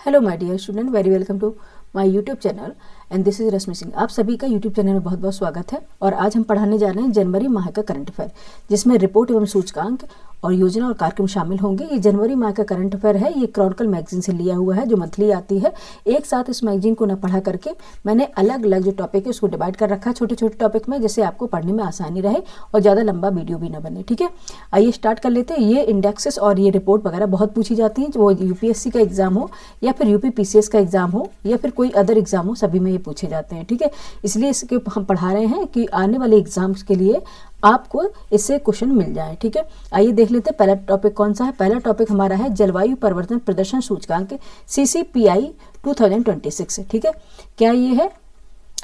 Hello my dear student, very welcome to my YouTube channel and this is Rashmi Singh. आप सभी का YouTube channel में बहुत बहुत स्वागत है। और आज हम पढ़ाने जा रहे हैं जनवरी माह का करंट अफेयर, जिसमें रिपोर्ट एवं सूचकांक और योजना और कार्यक्रम शामिल होंगे। ये जनवरी माह का करंट अफेयर है, ये क्रॉनिकल मैगजीन से लिया हुआ है जो मंथली आती है। एक साथ इस मैगजीन को न पढ़ा करके मैंने अलग अलग जो टॉपिक है उसको डिवाइड कर रखा है छोटे छोटे टॉपिक में, जिससे आपको पढ़ने में आसानी रहे और ज़्यादा लंबा वीडियो भी ना बने। ठीक है, आइए स्टार्ट कर लेते हैं। ये इंडेक्सेस और ये रिपोर्ट वगैरह बहुत पूछी जाती हैं, वो यूपीएससी का एग्जाम हो या फिर यूपी पीसीएस का एग्जाम हो या फिर कोई अदर एग्जाम हो, सभी में ये पूछे जाते हैं। ठीक है, इसलिए इसके हम पढ़ा रहे हैं कि आने वाले एग्जाम्स के लिए आपको इससे क्वेश्चन मिल जाए। ठीक है, आइए देख लेते हैं पहला टॉपिक कौन सा है। पहला टॉपिक हमारा है जलवायु परिवर्तन प्रदर्शन सूचकांक CCPI 2026। ठीक है, क्या ये है,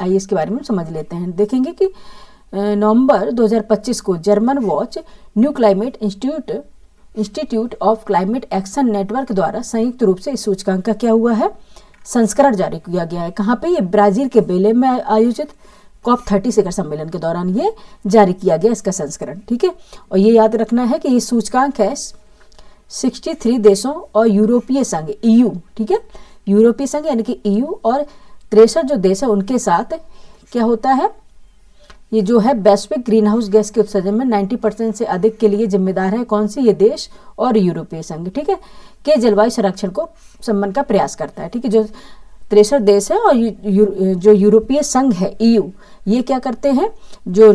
आइए इसके बारे में समझ लेते हैं। देखेंगे कि नवंबर 2025 को German watch new climate institute of climate action network द्वारा संयुक्त रूप से इस सूचकांक का क्या हुआ है, संस्करण जारी किया गया है। कहाँ पे, ये ब्राजील के बेलेम में आयोजित COP30 शिखर सम्मेलन के दौरान ये जारी किया गया इसका संस्करण। ठीक है, और ये याद रखना है कि ये सूचकांक है 63 देशों और यूरोपीय संघ EU। ठीक है, यूरोपीय संघ यानी कि EU और 63 जो देश है उनके साथ क्या होता है, ये जो है वैश्विक ग्रीन हाउस गैस के उत्सर्जन में 90% से अधिक के लिए जिम्मेदार है। कौन सी, ये देश और यूरोपीय संघ। ठीक है, के जलवायु संरक्षण को संबंध का प्रयास करता है। ठीक है, जो 63 देश है और जो यूरोपीय संघ है EU, ये क्या करते हैं, जो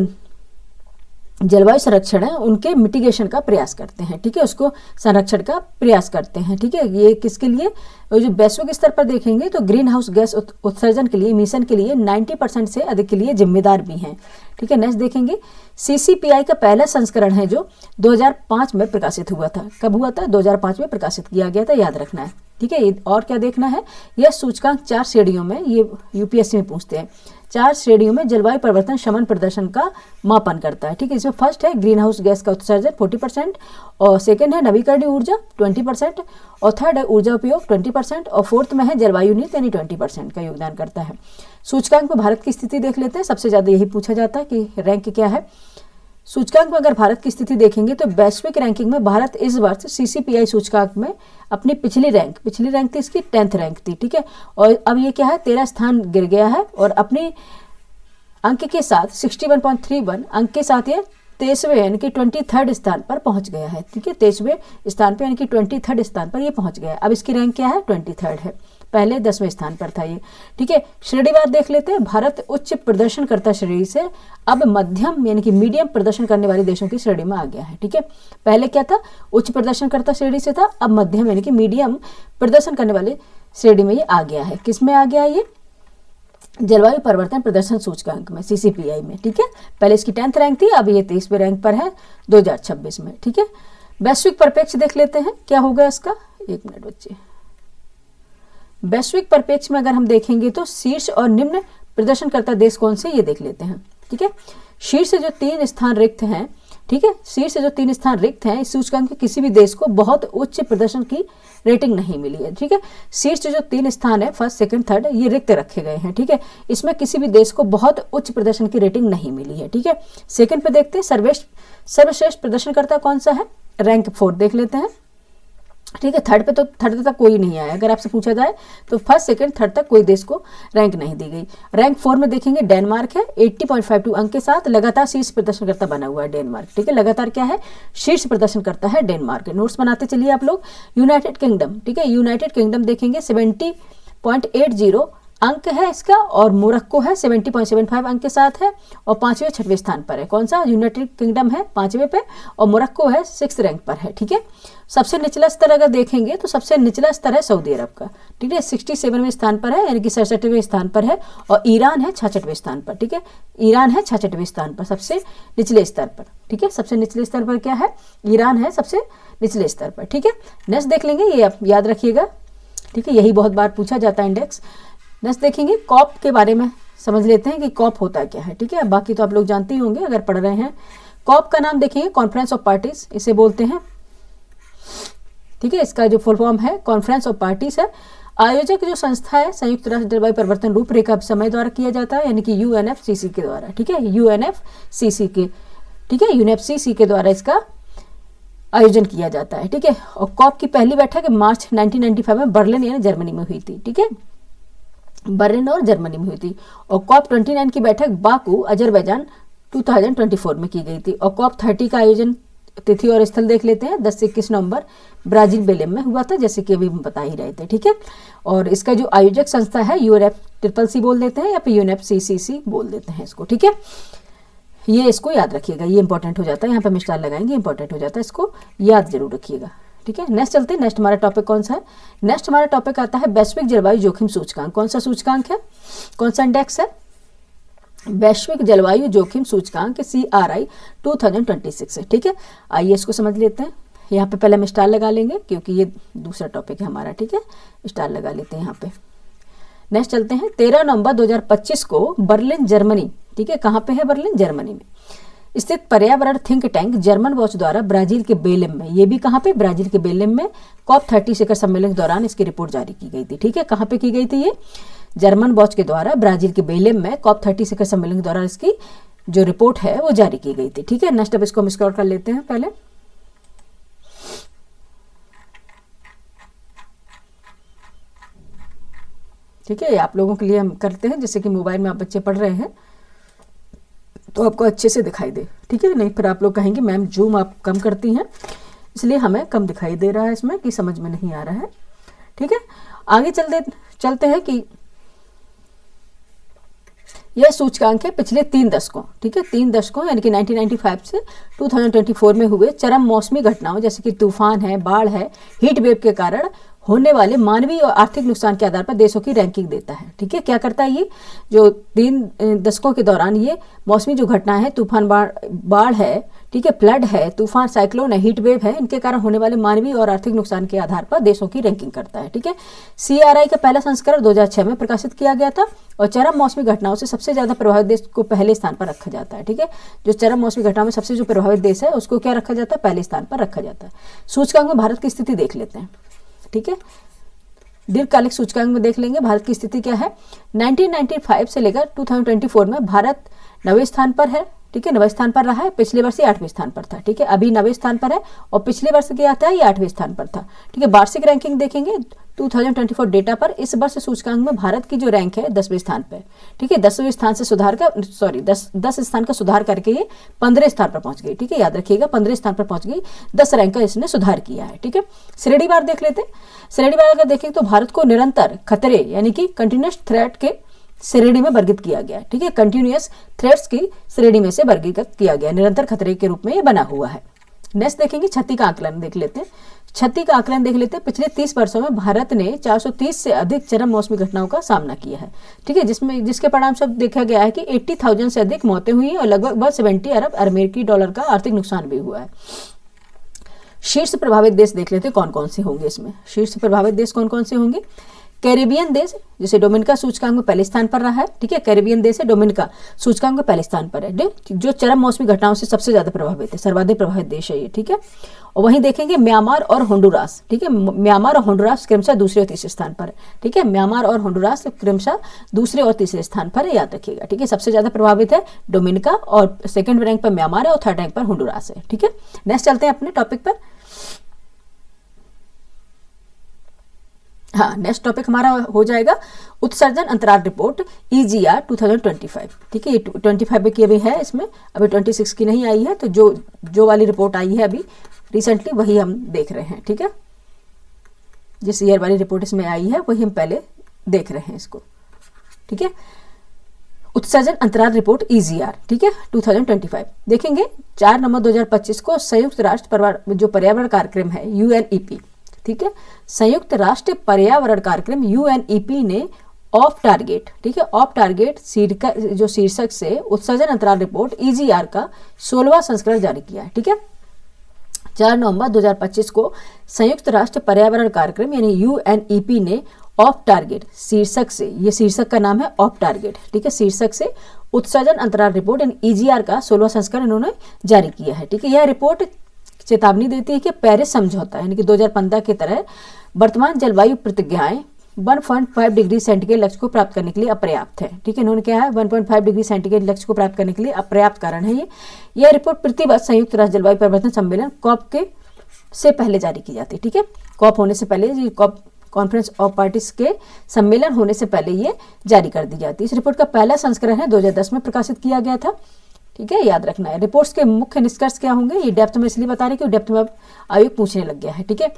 जलवायु संरक्षण है उनके मिटिगेशन का प्रयास करते हैं। ठीक है, उसको संरक्षण का प्रयास करते हैं। ठीक है, ये किसके लिए, जो वैश्विक स्तर पर देखेंगे तो ग्रीन हाउस गैस उत्सर्जन के लिए, इमिशन के लिए 90% से अधिक के लिए जिम्मेदार भी हैं। ठीक है, नेक्स्ट देखेंगे CCPI का पहला संस्करण है जो 2005 में प्रकाशित हुआ था। कब हुआ था, 2005 में प्रकाशित किया गया था, याद रखना है। ठीक है, और क्या देखना है, यह सूचकांक 4 श्रेणियों में, ये यूपीएससी में पूछते हैं, 4 श्रेणियों में जलवायु परिवर्तन शमन प्रदर्शन का मापन करता है। ठीक है, इसमें फर्स्ट है ग्रीन हाउस गैस का उत्सर्जन 40%, और सेकंड है नवीकरणीय ऊर्जा 20%, और थर्ड है ऊर्जा उपयोग 20%, और फोर्थ में है जलवायु नीति यानी 20% का योगदान करता है। सूचकांक में भारत की स्थिति देख लेते हैं। सबसे ज़्यादा यही पूछा जाता है कि रैंक क्या है। सूचकांक में अगर भारत की स्थिति देखेंगे तो वैश्विक रैंकिंग में भारत इस वर्ष CCPI सूचकांक में अपनी पिछली रैंक थी इसकी 10th रैंक थी। ठीक है, और अब ये क्या है, 13 स्थान गिर गया है और अपनी अंक के साथ 61.31 अंक के साथ ये 23वें यानी कि 23rd स्थान पर पहुंच गया है। ठीक है, 23वें स्थान पर यानी कि 23rd स्थान पर ये पहुंच गया है। अब इसकी रैंक क्या है, 23rd है, पहले 10वें स्थान पर था ये। ठीक है, श्रेणीवार देख लेते हैं। भारत उच्च प्रदर्शनकर्ता श्रेणी से अब मध्यम यानी कि मीडियम प्रदर्शन करने वाले देशों की श्रेणी में आ गया है। ठीक है, पहले क्या था, उच्च प्रदर्शनकर्ता श्रेणी से था, अब मध्यम यानी कि मीडियम प्रदर्शन करने वाले श्रेणी में ये आ गया है। किस में आ गया है, ये जलवायु परिवर्तन प्रदर्शन सूचकांक में, CCPI में। ठीक है, पहले इसकी 10th रैंक थी, अब ये 23वें रैंक पर है 2026 में। ठीक है, वैश्विक परिप्रेक्ष्य देख लेते हैं क्या होगा इसका, एक मिनट बच्चे। वैश्विक परिप्रेक्ष्य में अगर हम देखेंगे तो शीर्ष और निम्न प्रदर्शनकर्ता देश कौन से, ये देख लेते हैं। ठीक है, शीर्ष से जो 3 स्थान रिक्त हैं, ठीक है, शीर्ष से जो 3 स्थान रिक्त हैं, इस सूचकांक के किसी भी देश को बहुत उच्च प्रदर्शन की रेटिंग नहीं मिली है। ठीक है, शीर्ष से जो 3 स्थान है, फर्स्ट सेकंड थर्ड, ये रिक्त रखे गए हैं। ठीक है, इसमें किसी भी देश को बहुत उच्च प्रदर्शन की रेटिंग नहीं मिली है। ठीक है, सेकंड पे देखते हैं सर्वश्रेष्ठ प्रदर्शनकर्ता कौन सा है, रैंक 4 देख लेते हैं। ठीक है, थर्ड तक कोई नहीं आया। अगर आपसे पूछा जाए तो फर्स्ट सेकंड थर्ड तक कोई देश को रैंक नहीं दी गई। रैंक 4 में देखेंगे डेनमार्क है 80.52 अंक के साथ, लगातार शीर्ष प्रदर्शनकर्ता बना हुआ है डेनमार्क। ठीक है, लगातार क्या है, शीर्ष प्रदर्शनकर्ता है डेनमार्क। नोट्स बनाते चलिए आप लोग। यूनाइटेड किंगडम, ठीक है, यूनाइटेड किंगडम देखेंगे 70.80 अंक है इसका, और मोरक्को है 70.75 अंक के साथ है और 5वें 6वें स्थान पर है। कौन सा, यूनाइटेड किंगडम है 5वें पे और मोरक्को है 6th रैंक पर है। ठीक है, सबसे निचला स्तर अगर देखेंगे तो सबसे निचला स्तर है सऊदी अरब का। ठीक है, 67वें स्थान पर है यानी कि 67वें स्थान पर है, और ईरान है 66वें स्थान पर। ठीक है, ईरान है 66वें स्थान पर, सबसे निचले स्तर पर। ठीक है, सबसे निचले स्तर पर क्या है, ईरान है सबसे निचले स्तर पर। ठीक है, नेक्स्ट देख लेंगे, ये आप याद रखिएगा। ठीक है, यही बहुत बार पूछा जाता है इंडेक्स। नेक्स्ट देखेंगे COP के बारे में समझ लेते हैं कि COP होता क्या है। ठीक है, बाकी तो आप लोग जानते ही होंगे अगर पढ़ रहे हैं। COP का नाम देखेंगे कॉन्फ्रेंस ऑफ पार्टीज इसे बोलते हैं। ठीक है, इसका जो फुल फॉर्म है कॉन्फ्रेंस ऑफ पार्टीज है। आयोजक जो संस्था है संयुक्त राष्ट्र जलवायु परिवर्तन रूपरेखा समय द्वारा किया जाता है यानी कि UNFCCC के द्वारा। ठीक है, UNFCCC के, ठीक है, UNFCCC के द्वारा इसका आयोजन किया जाता है। ठीक है, और कॉप की पहली बैठक मार्च 1995 में बर्लिन यानी जर्मनी में हुई थी। ठीक है, बर्लिन और जर्मनी में हुई थी। और कॉप 29 की बैठक बाकू अजरबैजान 2024 में की गई थी। और कॉप 30 का आयोजन तिथि और स्थल देख लेते हैं। 10 से 21 नवंबर ब्राजील बेलेम में हुआ था, जैसे कि अभी हम बता ही रहे थे। ठीक है, और इसका जो आयोजक संस्था है UNFCCC बोल देते हैं या फिर UNFCCC बोल देते हैं इसको। ठीक है, ये इसको याद रखिएगा, ये इंपॉर्टेंट हो जाता है, यहाँ पे मिस्टार लगाएंगे, इंपॉर्टेंट हो जाता है, इसको याद जरूर रखिएगा। ठीक है, नेक्स्ट चलते हैं। नेक्स्ट हमारा टॉपिक कौन सा है? नेक्स्ट हमारा टॉपिक आता है वैश्विक जलवायु जोखिम सूचकांक। कौन सा सूचकांक है, कौन सा इंडेक्स है? वैश्विक जलवायु जोखिम सूचकांक CRI 2026 है। ठीक है, आइए इसको समझ लेते हैं। यहाँ पे पहले हम स्टार लगा लेंगे क्योंकि ये दूसरा टॉपिक है हमारा। ठीक है, स्टार लगा लेते हैं यहाँ पे। नेक्स्ट चलते हैं। 13 नवंबर 2025 को बर्लिन जर्मनी, ठीक है, कहाँ पे है? बर्लिन जर्मनी में स्थित पर्यावरण थिंक टैंक जर्मन वॉच द्वारा ब्राजील के बेलेम में, ये भी कहाँ पे? ब्राजील के बेलेम में कॉप 30 शिखर सम्मेलन के दौरान इसकी रिपोर्ट जारी की गई थी। ठीक है, कहाँ पे की गई थी? ये जर्मन वॉच के द्वारा ब्राजील के बेलेम में कॉप 30 शिखर सम्मेलन के दौरान इसकी जो रिपोर्ट है वो जारी की गई थी। ठीक है, नेक्स्ट अब इसको हम स्क्रॉल कर लेते हैं पहले। ठीक है, आप लोगों के लिए हम करते हैं, जैसे कि मोबाइल में आप बच्चे पढ़ रहे हैं तो आपको अच्छे से दिखाई दे। ठीक है, नहीं फिर आप लोग कहेंगे मैम जूम आप कम करती हैं, इसलिए हमें कम दिखाई दे रहा है इसमें, कि समझ में नहीं आ रहा है। ठीक है, आगे चलते हैं कि यह सूचकांक है पिछले 3 दशकों, ठीक है, 3 दशकों यानी कि 1995 से 2024 में हुए चरम मौसमी घटनाओं जैसे कि तूफान है, बाढ़ है, हीट वेव के कारण होने वाले मानवीय और आर्थिक नुकसान के आधार पर देशों की रैंकिंग देता है। ठीक है, क्या करता है ये? जो 3 दशकों के दौरान ये मौसमी जो घटना है, तूफान, बाढ़ है, ठीक है, फ्लड है, तूफान, साइक्लोन है, हीट वेव है, इनके कारण होने वाले मानवीय और आर्थिक नुकसान के आधार पर देशों की रैंकिंग करता है। ठीक है, CRI का पहला संस्करण 2006 में प्रकाशित किया गया था और चरम मौसमी घटनाओं से सबसे ज्यादा प्रभावित देश को पहले स्थान पर रखा जाता है। ठीक है, जो चरम मौसमी घटनाओं में सबसे जो प्रभावित देश है उसको क्या रखा जाता है? पहले स्थान पर रखा जाता है। सूचकांक में भारत की स्थिति देख लेते हैं। ठीक है, दीर्घकालिक सूचकांक में देख लेंगे भारत की स्थिति क्या है। 1995 से लेकर 2024 में भारत 9वें स्थान पर है। ठीक है, 9वें स्थान पर रहा है, पिछले वर्ष 8वें स्थान पर था। ठीक है, अभी 9वें स्थान पर है और पिछले वर्ष क्या था? ये 8वें स्थान पर था। ठीक है, वार्षिक रैंकिंग देखेंगे 2024 डेटा पर, इस वर्ष सूचकांक में भारत की जो रैंक है 10वें स्थान पर। ठीक है, 10वें स्थान से सुधार कर 10 स्थान का सुधार करके ये 15वें स्थान पर पहुंच गई। ठीक है, याद रखिएगा 15वें स्थान पर पहुंच गई, 10 रैंक का इसने सुधार किया है। ठीक है, श्रेणीवार देख लेते हैं। श्रेणीवार अगर देखें तो भारत को निरंतर खतरे यानी कि कंटिन्यूअस थ्रेट के श्रेणी में वर्गीकृत किया गया। ठीक है, कंटिन्यूअस थ्रेट्स की श्रेणी में से वर्गीकृत किया गया, निरंतर खतरे के रूप में ये बना हुआ है। नेक्स्ट देखेंगे क्षति का आकलन देख लेते हैं। क्षति का आकलन देख लेते हैं। पिछले 30 वर्षों में भारत ने 430 से अधिक चरम मौसमी घटनाओं का सामना किया है। ठीक है, जिसके परिणाम स्वरूप देखा गया है कि 80,000 से अधिक मौतें हुई हैं और लगभग 70 अरब अमेरिकी डॉलर का आर्थिक नुकसान भी हुआ है। शीर्ष प्रभावित देश देख लेते हैं कौन कौन से होंगे इसमें। शीर्ष प्रभावित देश कौन कौन से होंगे? कैरेबियन देश, जैसे डोमिनिका सूचकांक में पहले स्थान पर रहा है। ठीक है, कैरेबियन देश है, डोमिनिका सूचकांक में पहले स्थान पर है, जो चरम मौसमी घटनाओं से सबसे ज्यादा प्रभावित है, सर्वाधिक प्रभावित देश है ये। ठीक है, और वहीं देखेंगे म्यांमार और होंडुरास। ठीक है, म्यांमार और होंडुरास क्रमशः दूसरे और तीसरे स्थान पर है। ठीक है, म्यांमार और होंडुरास क्रमशः दूसरे और तीसरे स्थान पर है, याद रखिएगा। ठीक है, सबसे ज्यादा प्रभावित है डोमिनिका और सेकंड रैंक पर म्यांमार है और थर्ड रैंक पर होंडुरास है। ठीक है, नेक्स्ट चलते हैं अपने टॉपिक पर। हाँ, नेक्स्ट टॉपिक हमारा हो जाएगा उत्सर्जन अंतराल रिपोर्ट EGR 2025। ठीक है, ये 25 की अभी है, इसमें अभी 26 की नहीं आई है, तो जो वाली रिपोर्ट आई है अभी रिसेंटली वही हम देख रहे हैं। ठीक है, जिस ईयर वाली रिपोर्ट इसमें आई है वही हम पहले देख रहे हैं इसको। ठीक है, उत्सर्जन अंतराल रिपोर्ट EGR, ठीक है, 2025 देखेंगे। 4 नवंबर 2025 को संयुक्त राष्ट्र जो पर्यावरण कार्यक्रम है UNEP, ठीक है, संयुक्त राष्ट्र पर्यावरण कार्यक्रम UNEP ने ऑफ टारगेट, ठीक है, ऑफ टारगेट जो शीर्षक से उत्सर्जन अंतराल रिपोर्ट EGR का 16वां संस्करण जारी किया है। ठीक है, 4 नवंबर 2025 को संयुक्त राष्ट्र पर्यावरण कार्यक्रम यानी UNEP ने ऑफ टारगेट शीर्षक से, ये शीर्षक का नाम है ऑफ टारगेट, ठीक है, शीर्षक से उत्सर्जन अंतराल रिपोर्ट यानी EGR का 16वां संस्करण इन्होंने जारी किया है। ठीक है, यह रिपोर्ट चेतावनी देती है कि पेरिस समझौता यानी कि 2015 की तरह वर्तमान जलवायु प्रतिज्ञाएं 1.5 डिग्री सेंटीग्रेड लक्ष्य को प्राप्त करने के लिए अपर्याप्त है। ठीक है, इन्होंने कहा है 1.5 डिग्री सेंटीग्रेड लक्ष्य को प्राप्त करने के लिए अपर्याप्त कारण है। यह रिपोर्ट प्रतिवर्ष संयुक्त राष्ट्र जलवायु परिवर्तन सम्मेलन COP के से पहले जारी की जाती है। ठीक है, कॉप होने से पहले, कॉप कॉन्फ्रेंस ऑफ पार्टीज के सम्मेलन होने से पहले ये जारी कर दी जाती है। इस रिपोर्ट का पहला संस्करण है 2010 में प्रकाशित किया गया था। ठीक है, याद रखना है। रिपोर्ट्स के मुख्य निष्कर्ष क्या होंगे, ये डेप्थ में इसलिए बता रहे कि डेप्थ में अब आयोग पूछने लग गया है। ठीक है,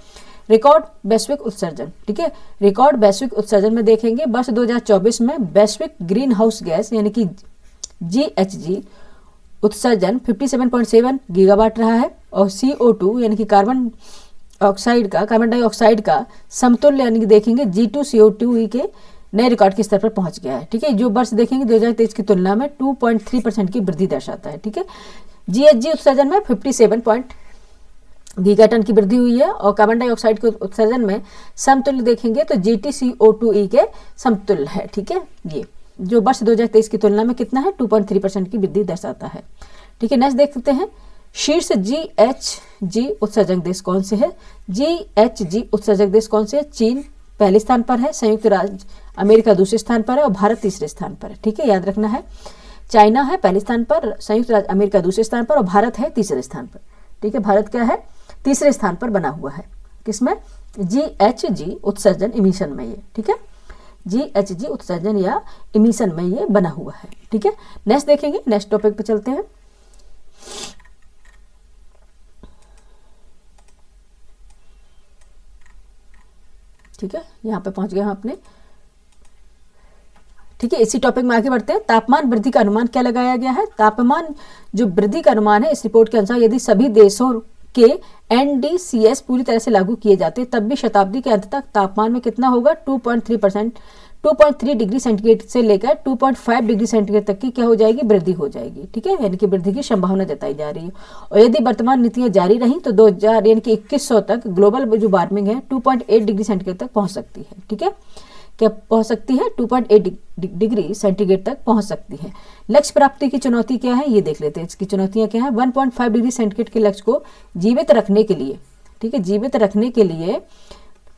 रिकॉर्ड वैश्विक उत्सर्जन। ठीक है, रिकॉर्ड वैश्विक उत्सर्जन में देखेंगे वर्ष 2024 में वैश्विक ग्रीन हाउस गैस यानी कि GHG उत्सर्जन 57.7 गीगावाट रहा है और CO2 यानी कि कार्बन डाइऑक्साइड का समतुल्य यानी कि देखेंगे G2CO2 के नए रिकॉर्ड के स्तर पर पहुंच गया है। ठीक है, जो वर्ष देखेंगे 2023 की तुलना में 2.3% की वृद्धि दर्शाता है। ठीक है, GHG उत्सर्जन में 57 गीगाटन की वृद्धि हुई है और कार्बन डाइऑक्साइड के उत्सर्जन में समतुल्य देखेंगे तो GTCO2 के समतुल्य है। ठीक है, ये जो वर्ष 2023 की तुलना में कितना है 2.3% की वृद्धि दर्शाता है। ठीक है, नेक्स्ट देखते हैं शीर्ष GHG उत्सर्जक देश कौन से है। GHG उत्सर्जक देश कौन से है, चीन पहले स्थान पर है, संयुक्त राज्य अमेरिका दूसरे स्थान पर है और भारत तीसरे स्थान पर है। ठीक है, याद रखना है, चाइना है पहले स्थान पर, संयुक्त राज्य अमेरिका दूसरे स्थान पर और भारत है तीसरे स्थान पर। ठीक है, भारत क्या है, तीसरे स्थान पर बना हुआ है, किसमें, GHG उत्सर्जन इमिशन में ये। ठीक है, GHG उत्सर्जन या इमिशन में ये बना हुआ है। ठीक है, नेक्स्ट देखेंगे, नेक्स्ट टॉपिक पे चलते हैं। ठीक है, यहाँ पे पहुंच गए हम अपने। ठीक है, इसी टॉपिक में आगे बढ़ते हैं। तापमान वृद्धि का अनुमान क्या लगाया गया है। तापमान जो वृद्धि का अनुमान है इस रिपोर्ट के अनुसार यदि सभी देशों के NDCS पूरी तरह से लागू किए जाते तब भी शताब्दी के अंत तक तापमान में कितना होगा 2.3 डिग्री सेंटीग्रेड से लेकर 2.5 डिग्री सेंटीग्रेड तक की क्या हो जाएगी, वृद्धि हो जाएगी। ठीक है, यानी कि वृद्धि की संभावना जताई जा रही है। और यदि वर्तमान नीतियां जारी रहीं तो 2000 यानी कि 2100 तक ग्लोबल जो वार्मिंग है 2.8 डिग्री सेंटीग्रेड तक पहुंच सकती है। ठीक है, क्या पहुंच सकती है, 2.8 डिग्री सेंटीग्रेड तक पहुंच सकती है। लक्ष्य प्राप्ति की चुनौती क्या है, ये देख लेते हैं। इसकी चुनौतियां क्या है, 1.5 डिग्री सेंटीग्रेड के लक्ष्य को जीवित रखने के लिए, ठीक है, जीवित रखने के लिए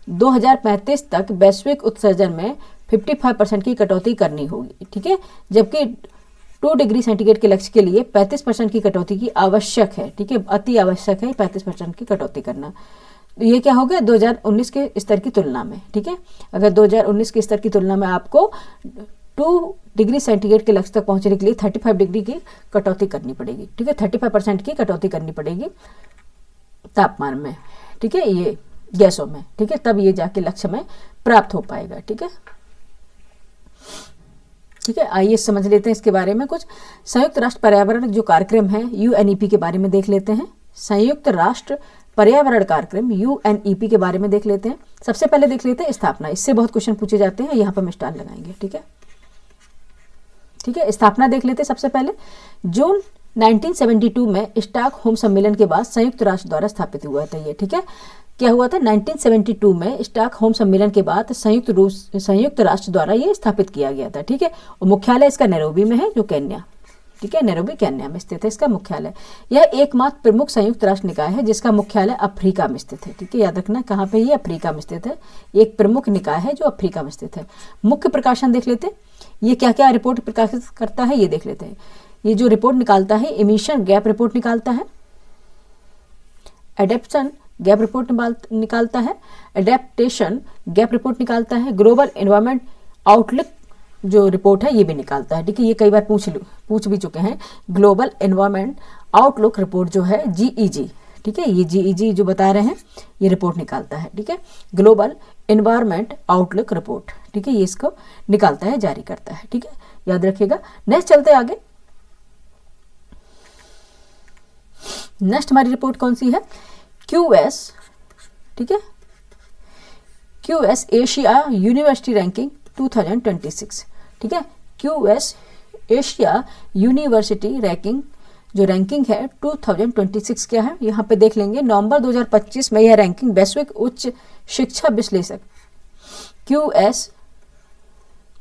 2035 तक वैश्विक उत्सर्जन में 55% की कटौती करनी होगी। ठीक है, जबकि 2 डिग्री सेंटीग्रेड के लक्ष्य के लिए 35% की कटौती की आवश्यक है। ठीक है, अति आवश्यक है 35% की कटौती करना। तो ये क्या हो गया 2019 के स्तर की तुलना में। ठीक है, अगर 2019 के स्तर की तुलना में आपको 2 डिग्री सेंटीग्रेड के लक्ष्य तक पहुंचने के लिए 35 डिग्री की कटौती करनी पड़ेगी। ठीक है, 35% की कटौती करनी पड़ेगी तापमान में। ठीक है, ये गैसों में। ठीक है, तब ये जाके लक्ष्य में प्राप्त हो पाएगा। ठीक है, ठीक है, आइए समझ लेते हैं इसके बारे में कुछ। संयुक्त राष्ट्र पर्यावरण जो कार्यक्रम है UNEP के बारे में देख लेते हैं। संयुक्त राष्ट्र पर्यावरण कार्यक्रम UNEP के बारे में देख लेते हैं। सबसे पहले देख लेते हैं स्थापना, इससे बहुत क्वेश्चन पूछे जाते हैं, यहाँ पर हम स्टार लगाएंगे। ठीक है, ठीक है, स्थापना देख लेते हैं। सबसे पहले जून 1972 में स्टॉकहोम सम्मेलन के बाद संयुक्त राष्ट्र द्वारा स्थापित हुआ था ये। ठीक है, क्या हुआ था 1972 में स्टॉकहोम सम्मेलन के बाद संयुक्त राष्ट्र द्वारा ये स्थापित किया गया था। ठीक है, और मुख्यालय इसका नैरोबी में है, जो केन्या। ठीक है, नैरोबी केन्या में स्थित है इसका मुख्यालय। यह एकमात्र प्रमुख संयुक्त राष्ट्र निकाय है जिसका मुख्यालय अफ्रीका में स्थित है। ठीक है, याद रखना कहाँ पे ये अफ्रीका में स्थित है। एक प्रमुख निकाय है जो अफ्रीका में स्थित है। मुख्य प्रकाशन देख लेते हैं, ये क्या क्या रिपोर्ट प्रकाशित करता है ये देख लेते हैं। ये जो रिपोर्ट निकालता है एमिशन गैप रिपोर्ट निकालता है, एडेप्शन गैप रिपोर्ट निकालता है, एडेप्टेशन गैप रिपोर्ट निकालता है, ग्लोबल एनवायरनमेंट आउटलुक जो रिपोर्ट है ये भी निकालता है। ठीक है, ये कई बार पूछ भी चुके हैं। ग्लोबल एनवायरनमेंट आउटलुक रिपोर्ट जो है GEG, ठीक है, ये GEG जो बता रहे हैं ये रिपोर्ट निकालता है। ठीक है, ग्लोबल एनवायरनमेंट आउटलुक रिपोर्ट। ठीक है, ये इसको निकालता है, जारी करता है। ठीक है, याद रखिएगा। नेक्स्ट चलते आगे। नेक्स्ट हमारी रिपोर्ट कौन सी है, QS। ठीक है, QS एशिया यूनिवर्सिटी रैंकिंग 2026। ठीक है, QS एशिया यूनिवर्सिटी रैंकिंग जो रैंकिंग है 2026 क्या है यहाँ पे देख लेंगे। नवंबर 2025 में यह रैंकिंग वैश्विक उच्च शिक्षा विश्लेषक QS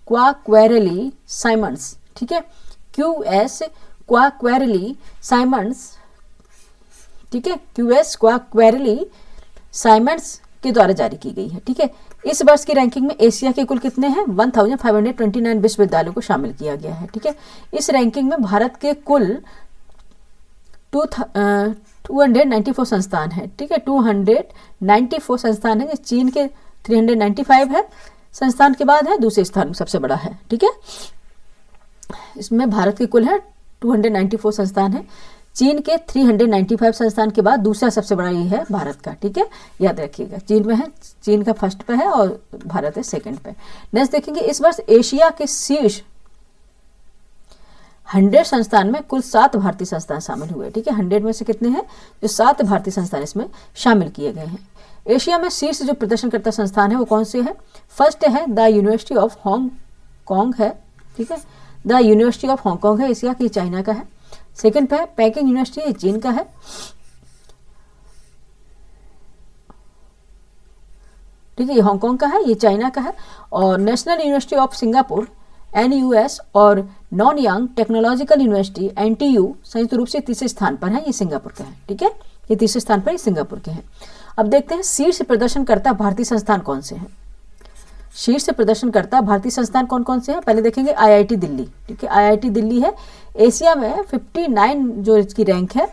क्वाक्वेरेली साइमंड्स, ठीक है, QS क्वाक्वेरेली साइमंड्स, ठीक है, QS क्वाक्वेरेली साइमंड्स के द्वारा जारी की गई है। ठीक है, इस वर्ष की रैंकिंग में एशिया के कुल कितने हैं 1529 विश्वविद्यालयों को शामिल किया गया है। ठीक है, इस रैंकिंग में भारत के कुल 294 संस्थान है, ठीक है, 294 संस्थान है। चीन के 395 है संस्थान के बाद है, दूसरे स्थान में सबसे बड़ा है, ठीक है। इसमें भारत के कुल है 294 संस्थान है, चीन के 395 संस्थान के बाद दूसरा सबसे बड़ा ये है भारत का, ठीक है, याद रखिएगा। चीन में है, चीन का फर्स्ट पे है और भारत है सेकंड पे। नेक्स्ट देखेंगे, इस वर्ष एशिया के शीर्ष 100 संस्थान में कुल 7 भारतीय संस्थान शामिल हुए, ठीक है। 100 में से कितने हैं, जो 7 भारतीय संस्थान इसमें शामिल किए गए हैं। एशिया में शीर्ष जो प्रदर्शनकर्ता संस्थान है वो कौन से है? फर्स्ट है द यूनिवर्सिटी ऑफ हांगकांग है, ठीक है, द यूनिवर्सिटी ऑफ हांगकांग है एशिया की, चाइना का है। सेकंड पे है पेकिंग यूनिवर्सिटी, ये चीन का है। ठीक है, ये हांगकांग का है, ये चाइना का है। और national university of Singapore NUS और नॉनयांग टेक्नोलॉजिकल यूनिवर्सिटी NTU संयुक्त रूप से तीसरे स्थान पर है, ये सिंगापुर का है, ठीक है, ये तीसरे स्थान पर ये सिंगापुर के हैं। अब देखते हैं शीर्ष प्रदर्शनकर्ता भारतीय संस्थान कौन से हैं। शीर्ष प्रदर्शनकर्ता भारतीय संस्थान कौन कौन से हैं, पहले देखेंगे IIT दिल्ली, ठीक है, IIT दिल्ली है। एशिया में 59 जो इसकी रैंक है,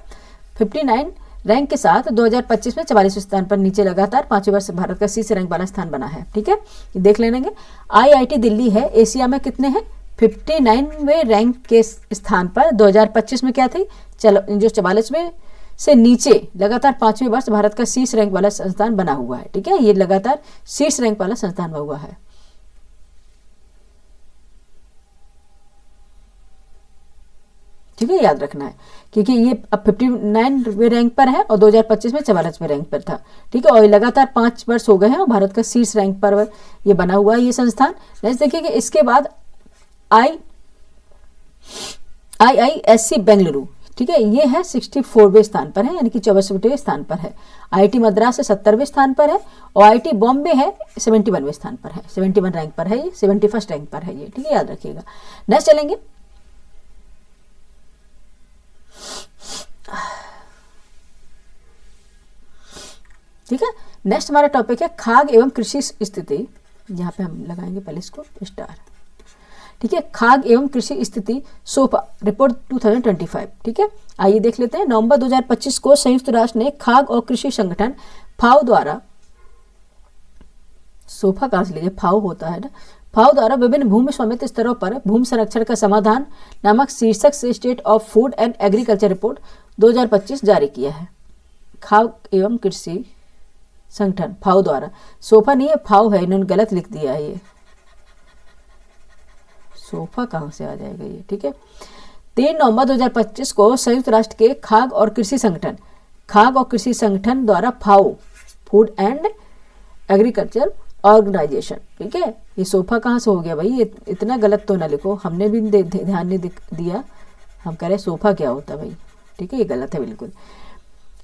59 रैंक के साथ 2025 में 44वें स्थान पर नीचे लगातार 5वें वर्ष भारत का शीर्ष रैंक वाला स्थान बना है, ठीक है, ये देख लेंगे। IIT दिल्ली है, एशिया में कितने हैं, 59वें रैंक के स्थान पर 2025 में क्या थी, जो 44वें से नीचे लगातार 5वें वर्ष भारत का शीर्ष रैंक वाला संस्थान बना हुआ है, ठीक है, ये लगातार शीर्ष रैंक वाला संस्थान बना हुआ है, ठीक है, याद रखना है, क्योंकि ये अब 59वें रैंक पर है और 2025 में 44वें रैंक पर था, ठीक है, और लगातार 5 वर्ष हो गए हैं और भारत का शीर्ष रैंक पर ये बना हुआ है ये संस्थान। नेक्स्ट देखिए कि इसके बाद IISc बेंगलुरु, ठीक है, ये है 64वें स्थान पर है, यानी कि 64वें स्थान पर है। IIT मद्रास है 70वें स्थान पर है और IIT बॉम्बे है 71वें स्थान पर है, 71 रैंक पर है ये, 71st रैंक पर है ये, ठीक है, याद रखिएगा। नेक्स्ट चलेंगे, ठीक है, नेक्स्ट हमारा टॉपिक है खाद्य एवं कृषि स्थिति, यहाँ पे हम लगाएंगे पहले इसको स्टार, ठीक है, खाद्य एवं कृषि स्थिति सोफा रिपोर्ट 2025, ठीक है, आइए देख लेते हैं। नवंबर 2025 को संयुक्त राष्ट्र ने खाद्य और कृषि संगठन FAO द्वारा, सोफा कहाँ से लीजिए, FAO होता है ना, FAO द्वारा विभिन्न भूमि स्वामित्व स्तरों पर भूमि संरक्षण का समाधान नामक शीर्षक से state of food and agriculture report 2025 जारी किया है। खाद्य एवं कृषि संगठन FAO द्वारा, सोफा नहीं है FAO है, इन्होंने गलत लिख दिया है, ये सोफा कहाँ से आ जाएगा ये, ठीक है। 3 नवंबर 2025 को संयुक्त राष्ट्र के खाद्य और कृषि संगठन द्वारा FAO food and agriculture organisation, ठीक है, ये सोफा कहाँ से हो गया भाई, ये इतना गलत तो ना लिखो, हमने भी ध्यान नहीं दिया, हम कह रहे सोफा क्या होता है भाई, ठीक है, ये गलत है बिल्कुल,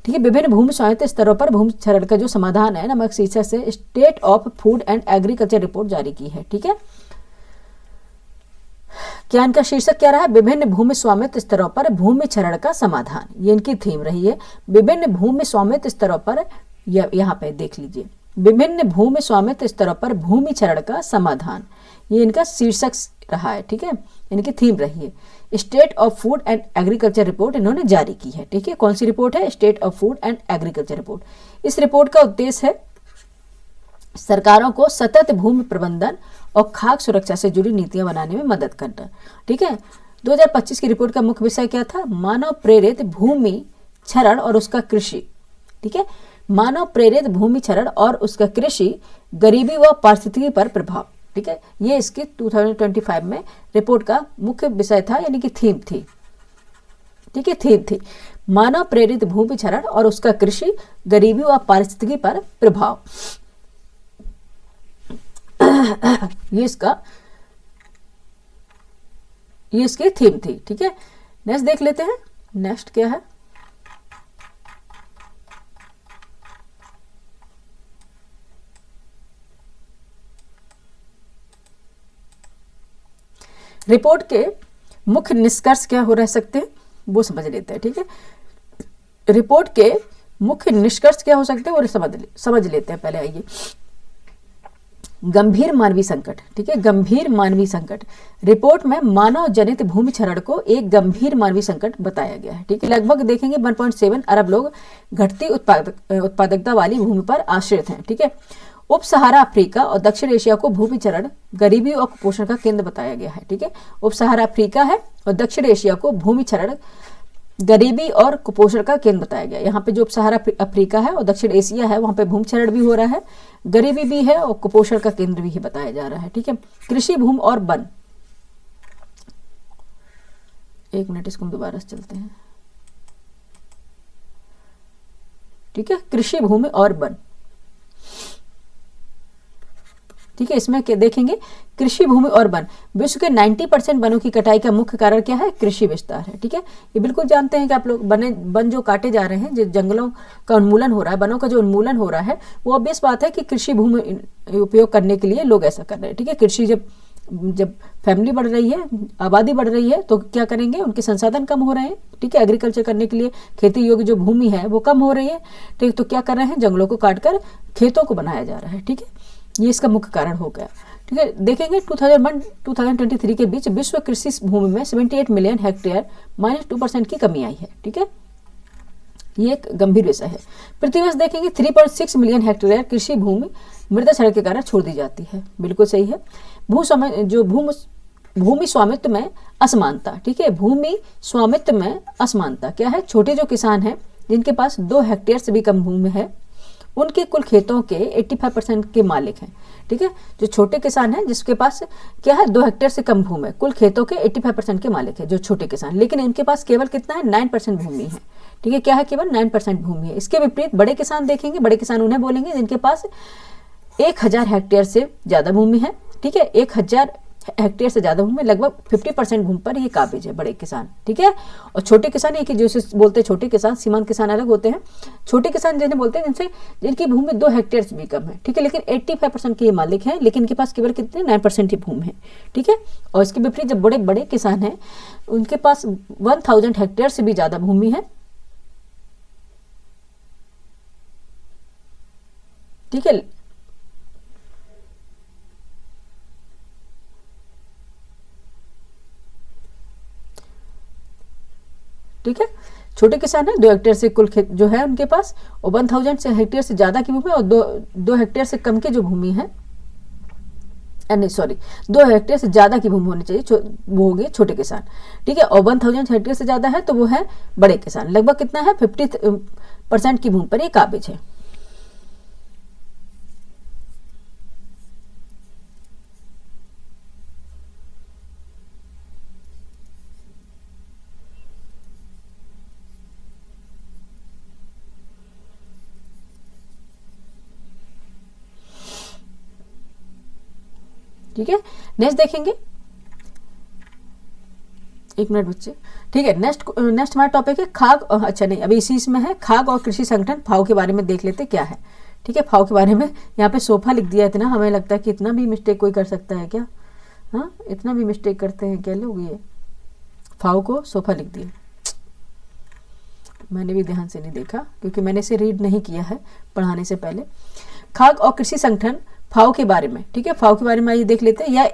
ठीक है। विभिन्न भूमि स्वामित्व स्तरों पर भूमि क्षरण का जो समाधान है नामक शीर्षक से state of food and agriculture report जारी की है, ठीक है। क्या इनका शीर्षक क्या रहा है, विभिन्न भूमि स्वामित्व स्तरों पर भूमि क्षरण का समाधान, ये इनकी थीम रही है। विभिन्न भूमि स्वामित्व स्तरों पर, यहाँ पे देख लीजिए, विभिन्न भूमि स्वामित्व स्तरों पर भूमि क्षरण का समाधान, ये इनका शीर्षक रहा है, ठीक है, इनकी थीम रही है। State of food and agriculture report इन्होंने जारी की है, ठीक है, कौन सी रिपोर्ट है, state of food and agriculture report. इस रिपोर्ट का उद्देश्य है सरकारों को सतत भूमि प्रबंधन और खाद्य सुरक्षा से जुड़ी नीतियां बनाने में मदद करना, ठीक है। 2025 की रिपोर्ट का मुख्य विषय क्या था, मानव प्रेरित भूमि क्षरण और उसका कृषि, ठीक है, मानव प्रेरित भूमि क्षरण और उसका कृषि, गरीबी व पारिस्थितिकी पर प्रभाव, ठीक है, ये इसकी 2025 में रिपोर्ट का मुख्य विषय था, यानी कि थीम थी, ठीक है, थीम थी मानव प्रेरित भूमि क्षरण और उसका कृषि, गरीबी व पारिस्थितिकी पर प्रभाव। ये इसकी थीम थी, ठीक है। नेक्स्ट देख लेते हैं, नेक्स्ट क्या है, रिपोर्ट के मुख्य निष्कर्ष क्या हो रह सकते हैं वो समझ लेते हैं, ठीक है। रिपोर्ट के मुख्य निष्कर्ष क्या हो सकते हैं वो समझ लेते हैं पहले। आइए, गंभीर मानवीय संकट, ठीक है, गंभीर मानवीय संकट। रिपोर्ट में मानव जनित भूमि क्षरण को एक गंभीर मानवीय संकट बताया गया है, ठीक है। लगभग देखेंगे 1.7 अरब लोग घटती उत्पादकता वाली भूमि पर आश्रित हैं, ठीक है। उप सहारा अफ्रीका और दक्षिण एशिया को भूमि क्षरण, गरीबी और कुपोषण का केंद्र बताया गया है, ठीक है। उप सहारा अफ्रीका है और दक्षिण एशिया को भूमि क्षरण, गरीबी और कुपोषण का केंद्र बताया गया। यहाँ पे जो उप सहारा अफ्रीका है और दक्षिण एशिया है वहाँ पे भूमिक्षरण भी हो रहा है, गरीबी भी है और कुपोषण का केंद्र भी बताया जा रहा है, ठीक है। कृषि भूमि और वन, एक मिनट इसको हम दोबारा से चलते हैं, ठीक है। कृषि भूमि और वन, ठीक है। इसमें देखेंगे कृषि भूमि और वन, विश्व के 90% वनों की कटाई का मुख्य कारण क्या है? कृषि विस्तार है, ठीक है। ये बिल्कुल जानते हैं कि आप लोग वन जो काटे जा रहे हैं, जो जंगलों का उन्मूलन हो रहा है, वनों का जो उन्मूलन हो रहा है, वो ऑब्वियस बात है कि कृषि भूमि उपयोग करने के लिए लोग ऐसा कर रहे हैं, ठीक है। कृषि जब फैमिली बढ़ रही है, आबादी बढ़ रही है, तो क्या करेंगे, उनके संसाधन कम हो रहे हैं, ठीक है। एग्रीकल्चर करने के लिए खेती योग्य जो भूमि है वो कम हो रही है, ठीक। तो क्या कर रहे हैं, जंगलों को काटकर खेतों को बनाया जा रहा है, ठीक है। ये इसका मुख्य कारण हो गया, ठीक है। देखेंगे 2001-2023 के बीच विश्व कृषि भूमि में 78 मिलियन हेक्टेयर -2% की कमी आई है, ठीक है। ये एक गंभीर विषय है। प्रतिवर्ष देखेंगे 3.6 मिलियन हेक्टेयर कृषि भूमि मृदा क्षरण के कारण छोड़ दी जाती है, बिल्कुल सही है। भूमि स्वामित्व में असमानता, ठीक है। भूमि स्वामित्व में असमानता क्या है? छोटे जो किसान हैं जिनके पास 2 हेक्टेयर से भी कम भूमि है, उनके कुल खेतों के 85% के मालिक हैं, ठीक है। जो छोटे किसान हैं जिसके पास क्या है, 2 हेक्टेयर से कम भूमि है, कुल खेतों के 85% के मालिक है जो छोटे किसान, लेकिन इनके पास केवल कितना है, 9% भूमि है, ठीक है। क्या है, केवल 9% भूमि है। इसके विपरीत बड़े किसान देखेंगे, बड़े किसान उन्हें बोलेंगे जिनके पास 1000 हेक्टेयर से ज्यादा भूमि है, ठीक है। 1000 हेक्टेयर से ज्यादा भूमि, लगभग 50% भूमि पर ये काबिज है बड़े किसान, ठीक है। और छोटे किसान ये कि जैसे बोलते हैं छोटे किसान, सीमांत किसान अलग होते हैं। छोटे किसान जिन्हें बोलते हैं जिनकी भूमि 2 हेक्टेयर से भी कम है, ठीक है, लेकिन 85% के ये मालिक हैं, लेकिन इनके पास केवल कितने 9% ही भूमि है, ठीक है। और इसके विपरीत जब बड़े बड़े किसान हैं उनके पास 1000 हेक्टेयर से भी ज्यादा भूमि है, ठीक है। ठीक है, छोटे किसान है 2 हेक्टेयर से कुल खेत जो है उनके पास, और 1000 से हेक्टेयर से ज्यादा की भूमि और 2 हेक्टेयर से कम की जो भूमि है, नहीं सॉरी, 2 हेक्टेयर से ज्यादा की भूमि होनी चाहिए, वो हो गए छोटे किसान, ठीक है। और 1000 हेक्टेयर से ज्यादा है तो वो है बड़े किसान। लगभग कितना है, 50% की भूमि पर ये काबिज है। ठीक है, नेक्स्ट देखेंगे, एक मिनट बच्चे, ठीक है। नेक्स्ट हमारा टॉपिक है खाग, अच्छा नहीं अभी इसी इसमें है, खाग और कृषि संगठन फाओ के बारे में देख लेते क्या है, ठीक है। फाओ के बारे में यहाँ पे सोफा लिख दिया, इतना हमें लगता है कि इतना भी मिस्टेक कोई कर सकता है क्या? हाँ, इतना भी मिस्टेक करते हैं क्या लोग? ये फाओ को सोफा लिख दिया, मैंने भी ध्यान से नहीं देखा क्योंकि मैंने इसे रीड नहीं किया है पढ़ाने से पहले। खाग और कृषि संगठन फाओ के बारे में, ठीक है, फाओ के बारे में आइए देख लेते हैं।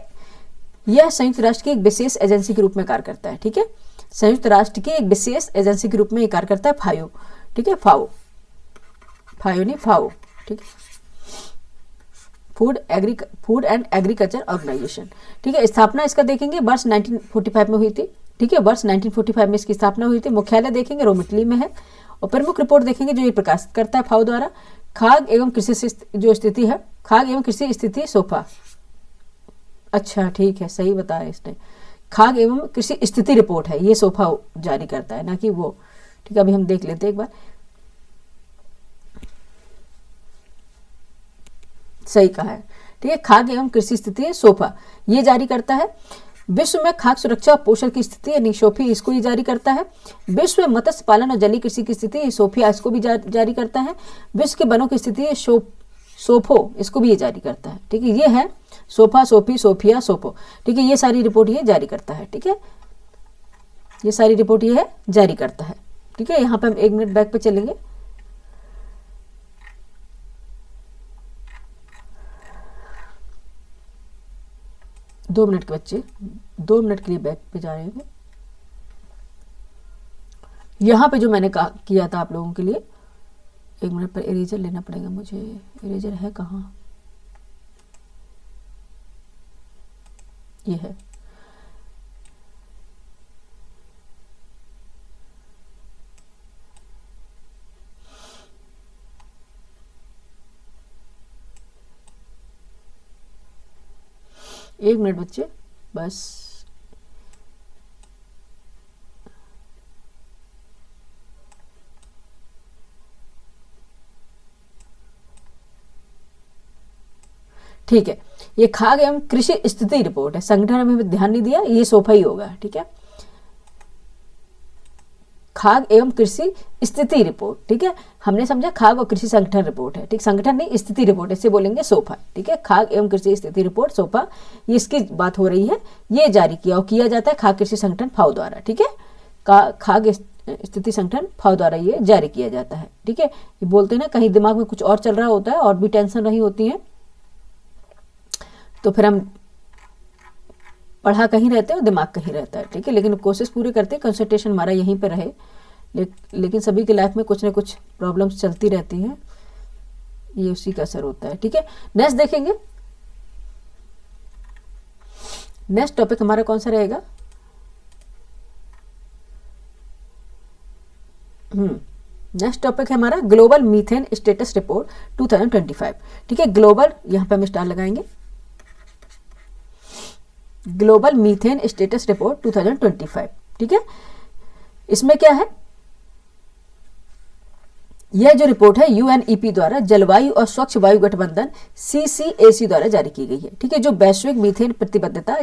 यह संयुक्त राष्ट्र की एक विशेष एजेंसी के रूप में कार्य करता है, ठीक है। संयुक्त राष्ट्र की एक विशेष एजेंसी के रूप में कार्य करता है फाओ, ठीक है। फाओ नहीं फाओ, ठीक है। फूड एंड एग्रीकल्चर ऑर्गेनाइजेशन, ठीक है। स्थापना इसका देखेंगे वर्ष 1945 में हुई थी, ठीक है। वर्ष 1945 में इसकी स्थापना हुई थी। मुख्यालय देखेंगे रोम इटली में है। और प्रमुख रिपोर्ट देखेंगे जो ये प्रकाशित करता है फाओ द्वारा, खाद्य एवं कृषि जो स्थिति है, खाद्य एवं कृषि स्थिति सोफा, अच्छा ठीक है, सही बताया इसने, खाद्य एवं कृषि स्थिति रिपोर्ट है, ये सोफा जारी करता है, ना कि वो, ठीक है। अभी हम देख लेते हैं एक बार, सही कहा है, ठीक है। खाद्य एवं कृषि स्थिति सोफा ये जारी करता है। विश्व में खाद्य सुरक्षा और पोषण की स्थिति यानी सोफी, इसको ही जारी करता है। विश्व में मत्स्य पालन और जलीय कृषि की स्थिति सोफिया, इसको भी जारी करता है। विश्व के वनों की स्थिति सोफो, इसको भी ये जारी करता है, ठीक है। ये है सोफा, सोफी, सोफिया, सोफो, ठीक है। ये सारी रिपोर्ट ये जारी करता है, ठीक है। ये सारी रिपोर्ट ये है जारी करता है, ठीक है। यहाँ पे हम 1 मिनट बैक पे चलेंगे। 2 मिनट के बच्चे 2 मिनट के लिए बैक पे जा रहे हैं। यहाँ पे जो मैंने किया था आप लोगों के लिए, 1 मिनट पर इरेजर लेना पड़ेगा मुझे। इरेजर है कहाँ? ये है। एक मिनट बच्चे बस। ठीक है, ये खाद्य एवं कृषि स्थिति रिपोर्ट है। संगठन में ध्यान नहीं दिया, ये सोफा ही होगा। ठीक है, खाद्य एवं कृषि स्थिति रिपोर्ट। ठीक है, हमने समझा खाद्य और कृषि संगठन रिपोर्ट है। ठीक, संगठन नहीं, स्थिति रिपोर्ट, इससे बोलेंगे सोफा। ठीक है, खाद्य एवं कृषि स्थिति रिपोर्ट सोफा, ये इसकी बात हो रही है। ये जारी किया जाता है खाद्य कृषि संगठन फाओ द्वारा। ठीक है, खाद्य स्थिति संगठन फाओ द्वारा ये जारी किया जाता है। ठीक है, ये बोलते हैं ना, कहीं दिमाग में कुछ और चल रहा होता है और भी टेंशन रही होती है, तो फिर हम पढ़ा कहीं रहते हैं और दिमाग कहीं रहता है। ठीक है, लेकिन कोशिश पूरी करते हैं कंसंट्रेशन हमारा यहीं पे रहे। लेकिन सभी की लाइफ में कुछ ना कुछ प्रॉब्लम्स चलती रहती हैं, ये उसी का असर होता है। ठीक है, नेक्स्ट देखेंगे। नेक्स्ट टॉपिक हमारा कौन सा रहेगा? नेक्स्ट टॉपिक है हमारा ग्लोबल मीथेन स्टेटस रिपोर्ट 2025। ठीक है, ग्लोबल, यहां पे हम स्टार लगाएंगे, ग्लोबल मीथेन स्टेटस रिपोर्ट 2025। ठीक है, इसमें क्या है? यह जो रिपोर्ट है यूएनईपी द्वारा जलवायु और स्वच्छ वायु गठबंधन सीसीएसी द्वारा जारी की गई है। ठीक है, जो वैश्विक मीथेन प्रतिबद्धता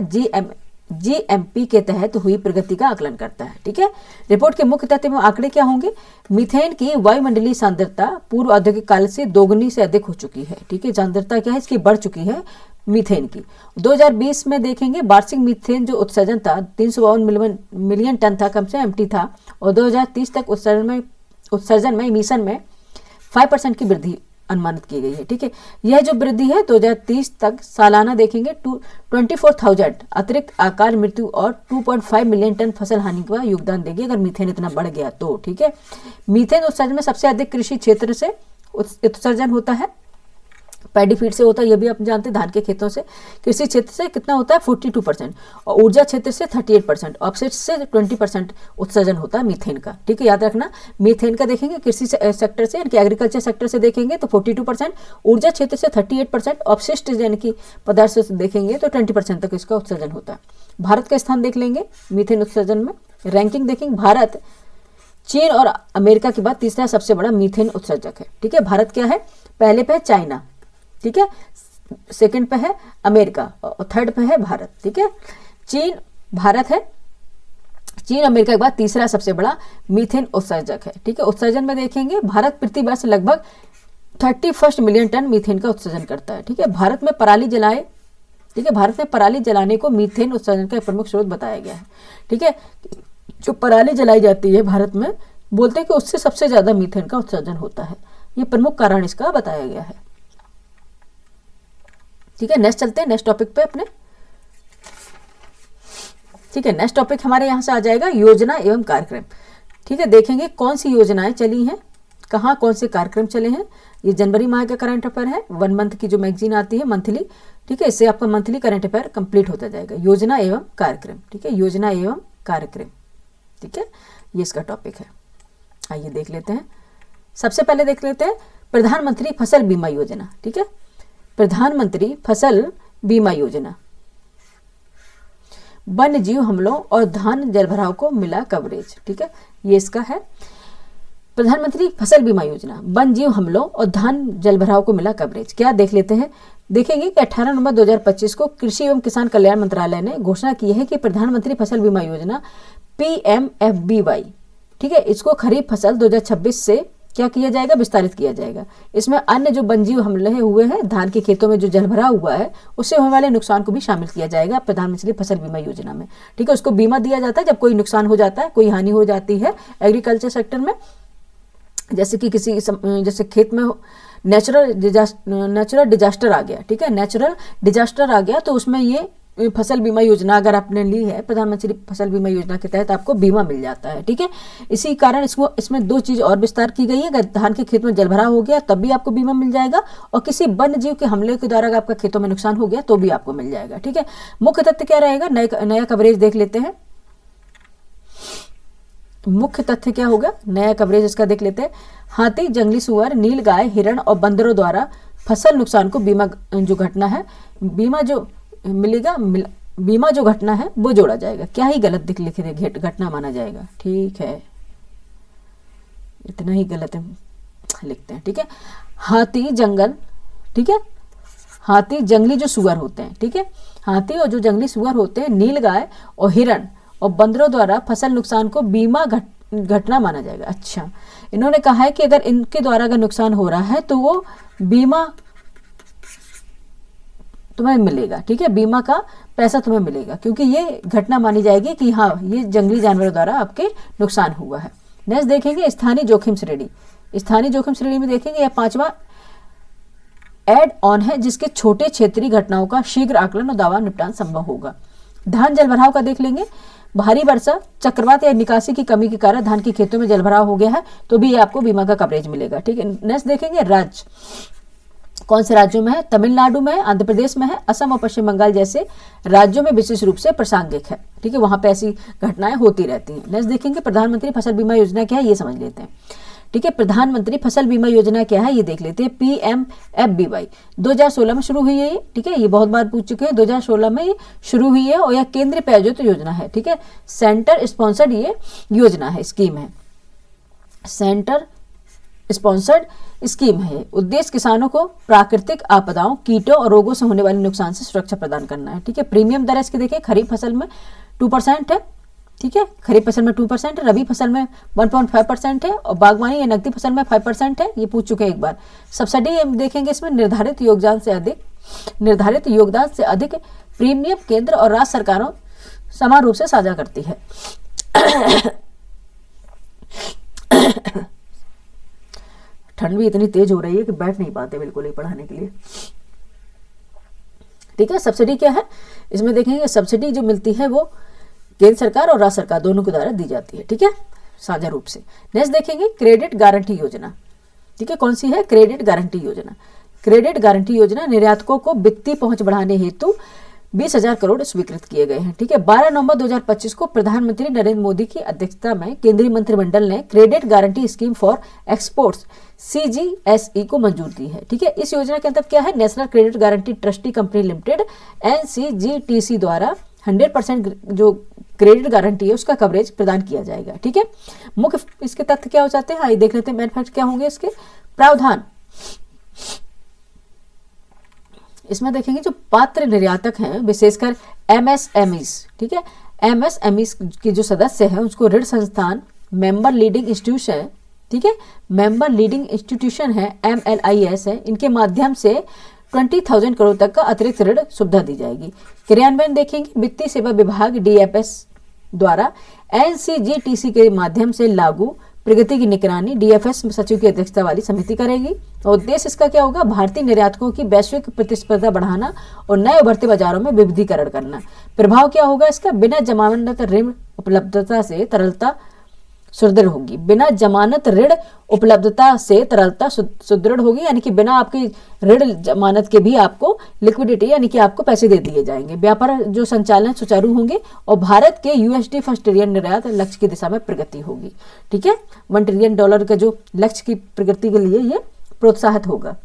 जीएमपी के तहत हुई प्रगति का आकलन करता है। ठीक है, रिपोर्ट के मुख्य तथ्य एवं आंकड़े क्या होंगे? मीथेन की वायुमंडलीय सांद्रता पूर्व औद्योगिक काल से दोगुनी से अधिक हो चुकी है। ठीक है, सांद्रता क्या है इसकी? बढ़ चुकी है मीथेन की। 2020 में देखेंगे वार्षिक मीथेन जो उत्सर्जन था 352 मिलियन टन था, कम से एमटी था, और 2030 तक उत्सर्जन में इमिशन में 5% की वृद्धि अनुमानित की गई है। ठीक है, यह जो वृद्धि है 2030 तक सालाना देखेंगे 24,000 अतिरिक्त आकार मृत्यु और 2.5 मिलियन टन फसल हानि का योगदान देगी अगर मीथेन इतना बढ़ गया तो। ठीक है, मीथेन उत्सर्जन में सबसे अधिक कृषि क्षेत्र से उत्सर्जन होता है, पैडी फील्ड से होता है, ये भी आप जानते हैं, धान के खेतों से। कृषि क्षेत्र से कितना होता है? 42%, और ऊर्जा क्षेत्र से 38%, ऑफसेट से 20% उत्सर्जन होता है मीथेन का। ठीक है, याद रखना, मीथेन का देखेंगे कृषि सेक्टर से यानी कि एग्रीकल्चर सेक्टर से देखेंगे तो 42%, ऊर्जा क्षेत्र से 38%, ऑफसेट यानी कि पदार्थ से देखेंगे तो 20% तक इसका उत्सर्जन होता है। भारत का स्थान देख लेंगे मीथेन उत्सर्जन में, रैंकिंग देखेंगे, भारत चीन और अमेरिका के बाद तीसरा सबसे बड़ा मीथेन उत्सर्जक है। ठीक है, भारत क्या है? पहले पे है चाइना, ठीक है, सेकंड पे है अमेरिका और थर्ड पे है भारत। ठीक है, चीन, भारत है, चीन अमेरिका के बाद तीसरा सबसे बड़ा मीथेन उत्सर्जक है। ठीक है, उत्सर्जन में देखेंगे भारत प्रति वर्ष लगभग 31 मिलियन टन मीथेन का उत्सर्जन करता है। ठीक है, भारत में पराली जलाए, ठीक है, भारत में पराली जलाने को मीथेन उत्सर्जन का प्रमुख स्रोत बताया गया है। ठीक है, जो पराली जलाई जाती है भारत में, बोलते हैं कि उससे सबसे ज्यादा मीथेन का उत्सर्जन होता है, ये प्रमुख कारण इसका बताया गया है। ठीक है, नेक्स्ट चलते हैं नेक्स्ट टॉपिक पे अपने। ठीक है, नेक्स्ट टॉपिक हमारे यहाँ से आ जाएगा योजना एवं कार्यक्रम। ठीक है, देखेंगे कौन सी योजनाएं चली हैं, कहाँ कौन से कार्यक्रम चले हैं। ये जनवरी माह का करंट अफेयर है, 1 मंथ की जो मैगजीन आती है मंथली। ठीक है, इससे आपका मंथली करंट अफेयर कंप्लीट होता जाएगा। योजना एवं कार्यक्रम, ठीक है, योजना एवं कार्यक्रम। ठीक है, ये इसका टॉपिक है। आइए देख लेते हैं। सबसे पहले देख लेते हैं प्रधानमंत्री फसल बीमा योजना। ठीक है, प्रधानमंत्री फसल बीमा योजना, वन्य जीव हमलों और धान जलभराव को मिला कवरेज। ठीक है, ये इसका है प्रधानमंत्री फसल बीमा योजना, वन्य जीव हमलों और धान जलभराव को मिला कवरेज। क्या देख लेते हैं, देखेंगे कि 18 नवंबर 2025 को कृषि एवं किसान कल्याण मंत्रालय ने घोषणा की है कि प्रधानमंत्री फसल बीमा योजना PMFBY, ठीक है, इसको खरीफ फसल 2026 से क्या किया जाएगा? विस्तारित किया जाएगा। इसमें अन्य जो वन्यजीव हमले हुए हैं, धान के खेतों में जो जलभराव हुआ है, उससे होने वाले नुकसान को भी शामिल किया जाएगा प्रधानमंत्री फसल बीमा योजना में। ठीक है, उसको बीमा दिया जाता है जब कोई नुकसान हो जाता है, कोई हानि हो जाती है एग्रीकल्चर सेक्टर में, जैसे कि जैसे खेत में नेचुरल डिजास्टर आ गया। ठीक है, नेचुरल डिजास्टर आ गया तो उसमें ये फसल बीमा योजना अगर आपने ली है, प्रधानमंत्री फसल बीमा योजना के तहत आपको बीमा मिल जाता है। ठीक है, इसी कारण इसमें दो चीज और विस्तार की गई है। अगर धान के खेत में जलभराव हो गया तब भी आपको बीमा मिल जाएगा, और किसी वन्य जीव के हमले के द्वारा अगर आपका खेतों में नुकसान हो गया तो भी आपको मिल जाएगा। ठीक है, मुख्य तथ्य क्या रहेगा, नया कवरेज देख लेते हैं। मुख्य तथ्य क्या होगा, नया कवरेज इसका देख लेते हैं। हाथी, जंगली सुअर, नीलगाय, हिरण और बंदरों द्वारा फसल नुकसान को बीमा जो घटना है, बीमा जो मिलेगा, बीमा जो घटना है वो जोड़ा जाएगा। क्या ही गलत लिखे घटना माना जाएगा। ठीक है, इतना ही गलत लिखते हैं। ठीक है, हाथी जंगल, ठीक है, हाथी जंगली जो सुअर होते हैं, ठीक है, हाथी और जो जंगली सुअर होते हैं, नीलगाय और हिरण और बंदरों द्वारा फसल नुकसान को बीमा घटना माना जाएगा। अच्छा, इन्होंने कहा है कि अगर इनके द्वारा अगर नुकसान हो रहा है तो वो बीमा तुम्हें मिलेगा। ठीक है, बीमा का पैसा तुम्हें मिलेगा, क्योंकि ये घटना मानी जाएगी कि हाँ ये जंगली जानवरों द्वारा आपके नुकसान हुआ है। नेक्स्ट देखेंगे स्थानीय जोखिम श्रेणी। स्थानीय जोखिम श्रेणी में देखेंगे यह 5वां एड ऑन है, जिसके छोटे क्षेत्रीय घटनाओं का शीघ्र आकलन और दावा निपटान संभव होगा। धान जलभराव का देख लेंगे। भारी वर्षा, चक्रवात या निकासी की कमी के कारण धान के खेतों में जलभराव हो गया है तो भी आपको बीमा का कवरेज मिलेगा। ठीक है, नेक्स्ट देखेंगे राज्य, कौन से राज्यों में है, तमिलनाडु में है, आंध्र प्रदेश में है, असम और पश्चिम बंगाल जैसे राज्यों में विशेष रूप से प्रासंगिक है। ठीक है, वहां पे ऐसी घटनाएं होती रहती हैं। नेक्स्ट देखेंगे प्रधानमंत्री फसल बीमा योजना क्या है, ये समझ लेते हैं। ठीक है, प्रधानमंत्री फसल बीमा योजना क्या है ये देख लेते हैं। PMFBY 2016 में शुरू हुई है ये। ठीक है, ये बहुत बार पूछ चुके हैं, 2016 में ये शुरू हुई है और यह केंद्रीय प्रायोजित योजना है। ठीक है, सेंटर स्पॉन्सर्ड ये योजना है, स्कीम है, सेंटर स्पॉन्सर्ड स्कीम है। उद्देश्य किसानों को प्राकृतिक आपदाओं, कीटों और रोगों से होने वाले नुकसान से सुरक्षा प्रदान करना है। ठीक है, प्रीमियम दर इसकी देखिए, खरीफ फसल में 2% है। ठीक है, खरीफ फसल में 2% है, रबी फसल में 1.5% है और बागवानी या नकदी फसल में 5% है। ये पूछ चुके हैं एक बार। सब्सिडी हम देखेंगे इसमें निर्धारित योगदान से अधिक प्रीमियम केंद्र और राज्य सरकारों समान रूप से साझा करती है। ठंड भी इतनी तेज हो रही है कि बैठ नहीं पाते बिल्कुल ही पढ़ाने के लिए। ठीक है, सब्सिडी क्या है इसमें देखेंगे। सब्सिडी जो मिलती है वो केंद्र सरकार और राज्य सरकार दोनों के द्वारा दी जाती है। ठीक है, साझा रूप से। नेक्स्ट देखेंगे क्रेडिट गारंटी योजना। ठीक है, कौन सी है, क्रेडिट गारंटी योजना। क्रेडिट गारंटी योजना निर्यातकों को वित्तीय पहुंच बढ़ाने हेतु 20,000 करोड़ स्वीकृत किए गए हैं। ठीक है, 12 नवंबर 2025 को प्रधानमंत्री नरेंद्र मोदी की अध्यक्षता में केंद्रीय मंत्रिमंडल ने credit guarantee scheme for exports CGSE को मंजूर दी है। ठीक है, इस योजना के अंतर्गत क्या है, national credit guarantee trustee company limited NCGTC द्वारा 100% जो क्रेडिट गारंटी है उसका कवरेज प्रदान किया जाएगा। ठीक है, मुख्य इसके तथ्य क्या हो जाते हैं, आइए देख लेते हैं। मेन फैक्ट क्या होंगे इसके। प्रावधान, इसमें देखेंगे जो पात्र निर्यातक हैं विशेषकर MSMEs, ठीक है, MSMEs के जो सदस्य हैं उसको ऋण संस्थान, मेंबर लीडिंग इंस्टीट्यूशन, ठीक है, मेंबर लीडिंग इंस्टीट्यूशन है MLIS है, इनके माध्यम से 20,000 करोड़ तक का अतिरिक्त ऋण सुविधा दी जाएगी। क्रियान्वयन देखेंगे, वित्तीय सेवा विभाग DFS द्वारा NCGTC के माध्यम से लागू प्रगति की निगरानी DFS सचिव की अध्यक्षता वाली समिति करेगी। और उद्देश्य इसका क्या होगा, भारतीय निर्यातकों की वैश्विक प्रतिस्पर्धा बढ़ाना और नए उभरते बाजारों में विविधीकरण करना। प्रभाव क्या होगा इसका, बिना जमानत ऋण उपलब्धता से तरलता सुदृढ़ होगी। बिना जमानत ऋण उपलब्धता से तरलता सुदृढ़ होगी, यानी कि बिना आपकी ऋण जमानत के भी आपको लिक्विडिटी यानी कि आपको पैसे दे दिए जाएंगे। व्यापार जो संचालन सुचारू होंगे और भारत के USD 1 ट्रिलियन निर्यात लक्ष्य की दिशा में प्रगति होगी। ठीक है, $1 ट्रिलियन का जो लक्ष्य की प्रगति के लिए ये प्रोत्साहित होगा।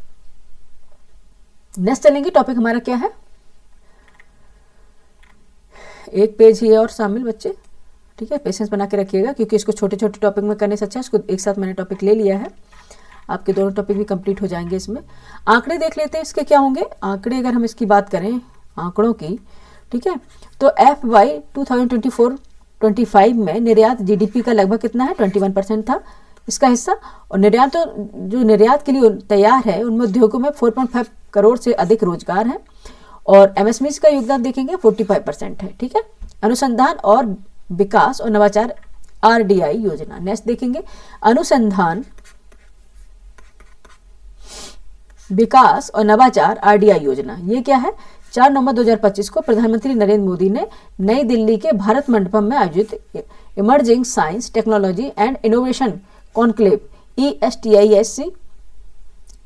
नेक्स्ट चलेंगे, टॉपिक हमारा क्या है, एक पेज ही है और शामिल बच्चे। ठीक है, पेशेंस बना के रखिएगा क्योंकि इसको छोटे छोटे टॉपिक में करने से अच्छा है इसको एक साथ मैंने टॉपिक ले लिया है, आपके दोनों टॉपिक भी कंप्लीट हो जाएंगे इसमें। आंकड़े देख लेते हैं इसके क्या होंगे। आंकड़े अगर हम इसकी बात करें आंकड़ों की, ठीक है, तो FY 2024-25 में निर्यात GDP का लगभग कितना है, 21% था इसका हिस्सा। और निर्यात तो जो निर्यात के लिए तैयार है उनमें उद्योगों में 4.5 करोड़ से अधिक रोजगार है और MSMEs का योगदान देखेंगे 45% है। ठीक है, अनुसंधान और विकास और नवाचार RDI योजना। नेक्स्ट देखेंगे अनुसंधान विकास और नवाचार RDI योजना, ये क्या है, 4 नवंबर 2025 को प्रधानमंत्री नरेंद्र मोदी ने नई दिल्ली के भारत मंडपम में आयोजित emerging science technology and innovation conclave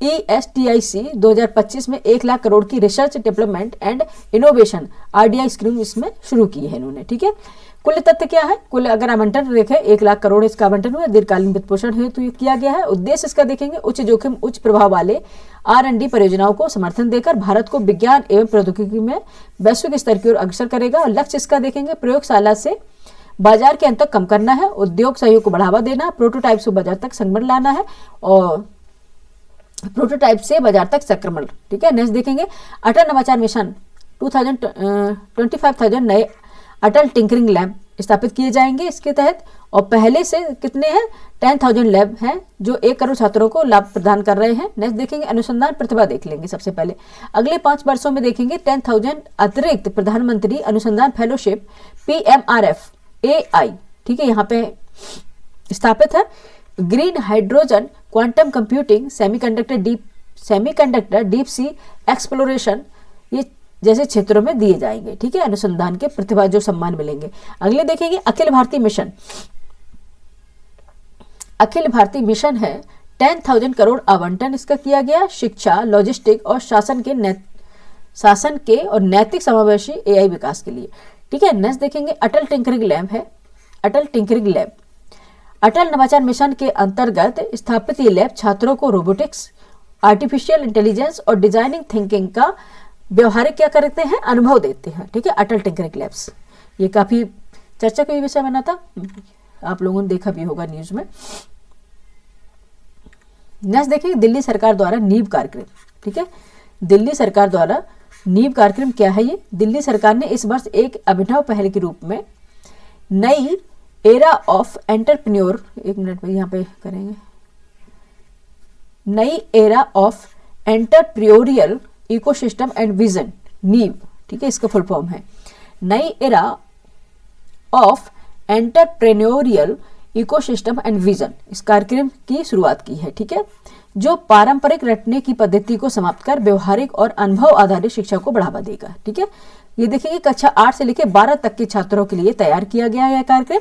ESTIC 2025 में 1 लाख करोड़ की research development and innovation RDI scheme इसमें शुरू की है इन्होंने। ठीक है, कुल तथ्य क्या है, कुल अगर आवंटन देखें 1 लाख करोड़ इसका आवंटन हुआ, दीर्घकालीन वित्त पोषण हेतु किया गया है। उद्देश्य इसका देखेंगे उच्च जोखिम उच्च प्रभाव वाले R&D परियोजनाओं को समर्थन देकर भारत को विज्ञान एवं प्रौद्योगिकी में वैश्विक स्तर की ओर अग्रसर करेगा। और लक्ष्य इसका देखेंगे प्रयोगशाला से बाजार के अंत तक कम करना है, उद्योग सहयोग को बढ़ावा देना, प्रोटोटाइप से बाजार तक संक्रमण लाना है और प्रोटोटाइप से बाजार तक संक्रमण। ठीक है, नेक्स्ट देखेंगे अटल नवाचार मिशन 25,000 नए अटल टिंकरिंग लैब स्थापित किए जाएंगे इसके तहत। और पहले से कितने हैं 10,000 लैब हैं जो 1 करोड़ छात्रों को लाभ प्रदान कर रहे हैं। नेक्स्ट देखेंगे अनुसंधान प्रतिभा देख लेंगे सबसे पहले। अगले 5 वर्षों में देखेंगे 10,000 अतिरिक्त प्रधानमंत्री अनुसंधान फेलोशिप PMRF-AI, ठीक है, यहाँ पे स्थापित है। Green hydrogen, quantum computing, semiconductor, deep sea exploration, ये जैसे क्षेत्रों में दिए जाएंगे। ठीक है, अनुसंधान के प्रतिभा जो सम्मान मिलेंगे। अगले देखेंगे अखिल भारतीय मिशन। अखिल भारतीय मिशन है 10,000 करोड़ आवंटन इसका किया गया शिक्षा, लॉजिस्टिक और शासन के और नैतिक समावेशी AI विकास के लिए। ठीक है, नेक्स्ट देखेंगे अटल टिंकरिंग लैब है। अटल टिंकरिंग लैब अटल नवाचार मिशन के अंतर्गत स्थापित ये लैब छात्रों को रोबोटिक्स, आर्टिफिशियल इंटेलिजेंस और डिजाइनिंग थिंकिंग का व्यवहारिक क्या करते हैं अनुभव देते हैं। ठीक है, अटल टिंकरिंग लैब्स ये काफी चर्चा का विषय बना था, आप लोगों ने देखा भी होगा न्यूज में। नेक्स्ट देखिए दिल्ली सरकार द्वारा नींव कार्यक्रम। ठीक है, दिल्ली सरकार द्वारा नींव कार्यक्रम क्या है ये? दिल्ली सरकार ने इस वर्ष एक अभिनव पहल के रूप में नई एरा ऑफ एंटरप्रेन्योर, एक मिनट में यहाँ पे करेंगे, नई era of entrepreneurial ecosystem and vision, नीव। ठीक है, इसका फुल फॉर्म है नई era of entrepreneurial ecosystem and vision. इस कार्यक्रम की शुरुआत की है। ठीक है, जो पारंपरिक रटने की पद्धति को समाप्त कर व्यवहारिक और अनुभव आधारित शिक्षा को बढ़ावा देगा। ठीक है, ये देखिए कक्षा 8 से लेकर 12 तक के छात्रों के लिए तैयार किया गया है यह कार्यक्रम।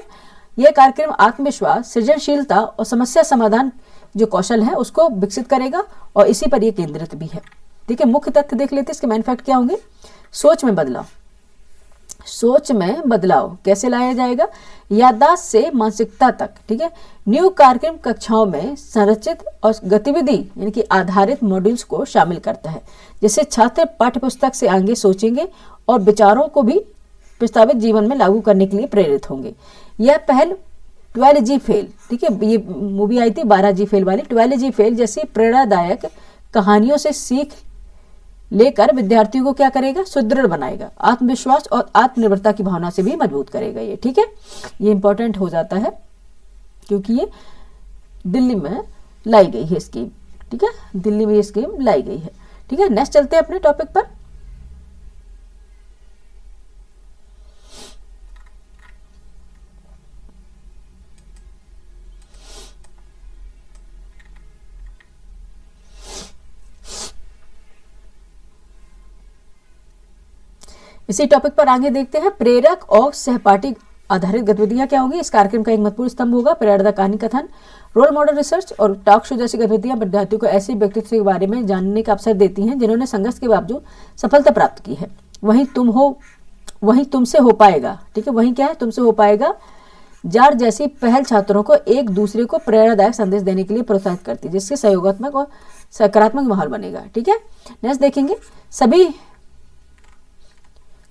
यह कार्यक्रम आत्मविश्वास, सृजनशीलता और समस्या समाधान जो कौशल है उसको विकसित करेगा और इसी पर यह केंद्रित भी है। ठीक है, मुख्य तथ्य देख लेते हैं इसके मेन फैक्ट क्या होंगे। सोच में बदलाव, सोच में बदलाव कैसे लाया जाएगा? याददाश्त से मानसिकता तक। ठीक है, न्यू कार्यक्रम कक्षाओं में संरचित और गतिविधि यानी कि आधारित मॉड्यूल्स को शामिल करता है, जिससे छात्र पाठ्यपुस्तक से आगे सोचेंगे और विचारों को भी प्रस्तावित जीवन में लागू करने के लिए प्रेरित होंगे। यह पहल 12G फेल, ठीक है, ये मूवी आई थी 12G फेल वाली, 12G फेल जैसी प्रेरणादायक कहानियों से सीख लेकर विद्यार्थियों को क्या करेगा? सुदृढ़ बनाएगा, आत्मविश्वास और आत्मनिर्भरता की भावना से भी मजबूत करेगा ये। ठीक है, ये इंपॉर्टेंट हो जाता है क्योंकि ये दिल्ली में लाई गई है स्कीम। ठीक है, दिल्ली में ये स्कीम लाई गई है। ठीक है, नेक्स्ट चलते हैं अपने टॉपिक पर। इसी टॉपिक पर आगे देखते हैं प्रेरक और सहपाठी आधारित गतिविधियां क्या होंगी। इस कार्यक्रम का एक महत्वपूर्ण स्तंभ होगा प्रेरणादायक कहानी कथन, रोल मॉडल रिसर्च और टॉक शो जैसी गतिविधियां विद्यार्थियों को ऐसे व्यक्तित्व के बारे में जानने का अवसर देती हैं जिन्होंने संघर्ष के बावजूद सफलता प्राप्त की है। वहीं तुमसे हो पाएगा। ठीक है, वहीं क्या है? तुमसे हो पाएगा जार जैसी पहल छात्रों को एक दूसरे को प्रेरणादायक संदेश देने के लिए प्रोत्साहित करती है, जिससे सहयोगात्मक और सकारात्मक माहौल बनेगा। ठीक है, नेक्स्ट देखेंगे सभी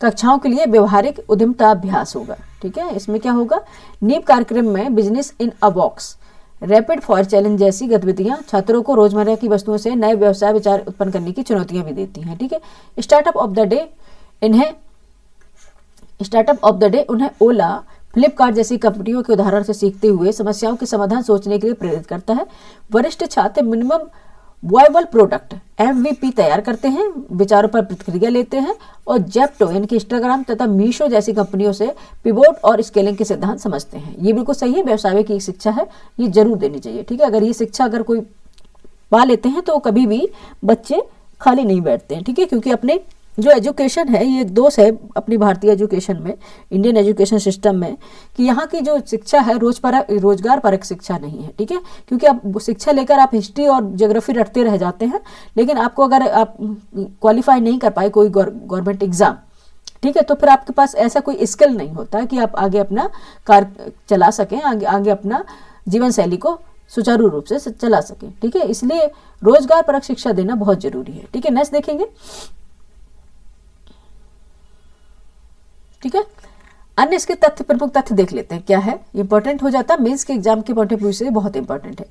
कक्षाओं के लिए व्यवहारिक उद्यमिता अभ्यास होगा। ठीक है, इसमें क्या होगा? नीव कार्यक्रम में business in a box, rapid fire challenge जैसी गतिविधियां छात्रों को रोजमर्रा की वस्तुओं से नए व्यवसाय विचार उत्पन्न करने की चुनौतियां भी देती हैं। ठीक है, स्टार्टअप ऑफ द डे उन्हें ओला, फ्लिपकार्ट जैसी कंपनियों के उदाहरण से सीखते हुए समस्याओं के समाधान सोचने के लिए प्रेरित करता है। वरिष्ठ छात्र मिनिमम वायबल प्रोडक्ट MVP तैयार करते हैं, विचारों पर प्रतिक्रिया लेते हैं और जेप्टो यानी कि इंस्टाग्राम तथा मीशो जैसी कंपनियों से पिवोट और स्केलिंग के सिद्धांत समझते हैं। ये बिल्कुल सही है, व्यवसाय की शिक्षा है, ये जरूर देनी चाहिए। ठीक है, अगर ये शिक्षा अगर कोई पा लेते हैं तो कभी भी बच्चे खाली नहीं बैठते हैं। ठीक है, क्योंकि अपने जो एजुकेशन है ये एक दोष है अपनी भारतीय एजुकेशन में, इंडियन एजुकेशन सिस्टम में, कि यहाँ की जो शिक्षा है रोजगार परक शिक्षा नहीं है। ठीक है, क्योंकि आप शिक्षा लेकर आप हिस्ट्री और ज्योग्राफी रटते रह जाते हैं, लेकिन आपको अगर आप क्वालिफाई नहीं कर पाए कोई गवर्नमेंट एग्जाम, ठीक है, तो फिर आपके पास ऐसा कोई स्किल नहीं होता कि आप आगे अपना कार्य चला सकें, आगे अपना जीवन शैली को सुचारू रूप से चला सकें। ठीक है, इसलिए रोजगार परक शिक्षा देना बहुत जरूरी है। ठीक है, नेक्स्ट देखेंगे। ठीक है, अन्य इसके तथ्य, प्रमुख तथ्य देख लेते हैं क्या है। इंपॉर्टेंट हो जाता है, मेंस के एग्जाम के पॉइंट ऑफ व्यू से बहुत इंपॉर्टेंट है।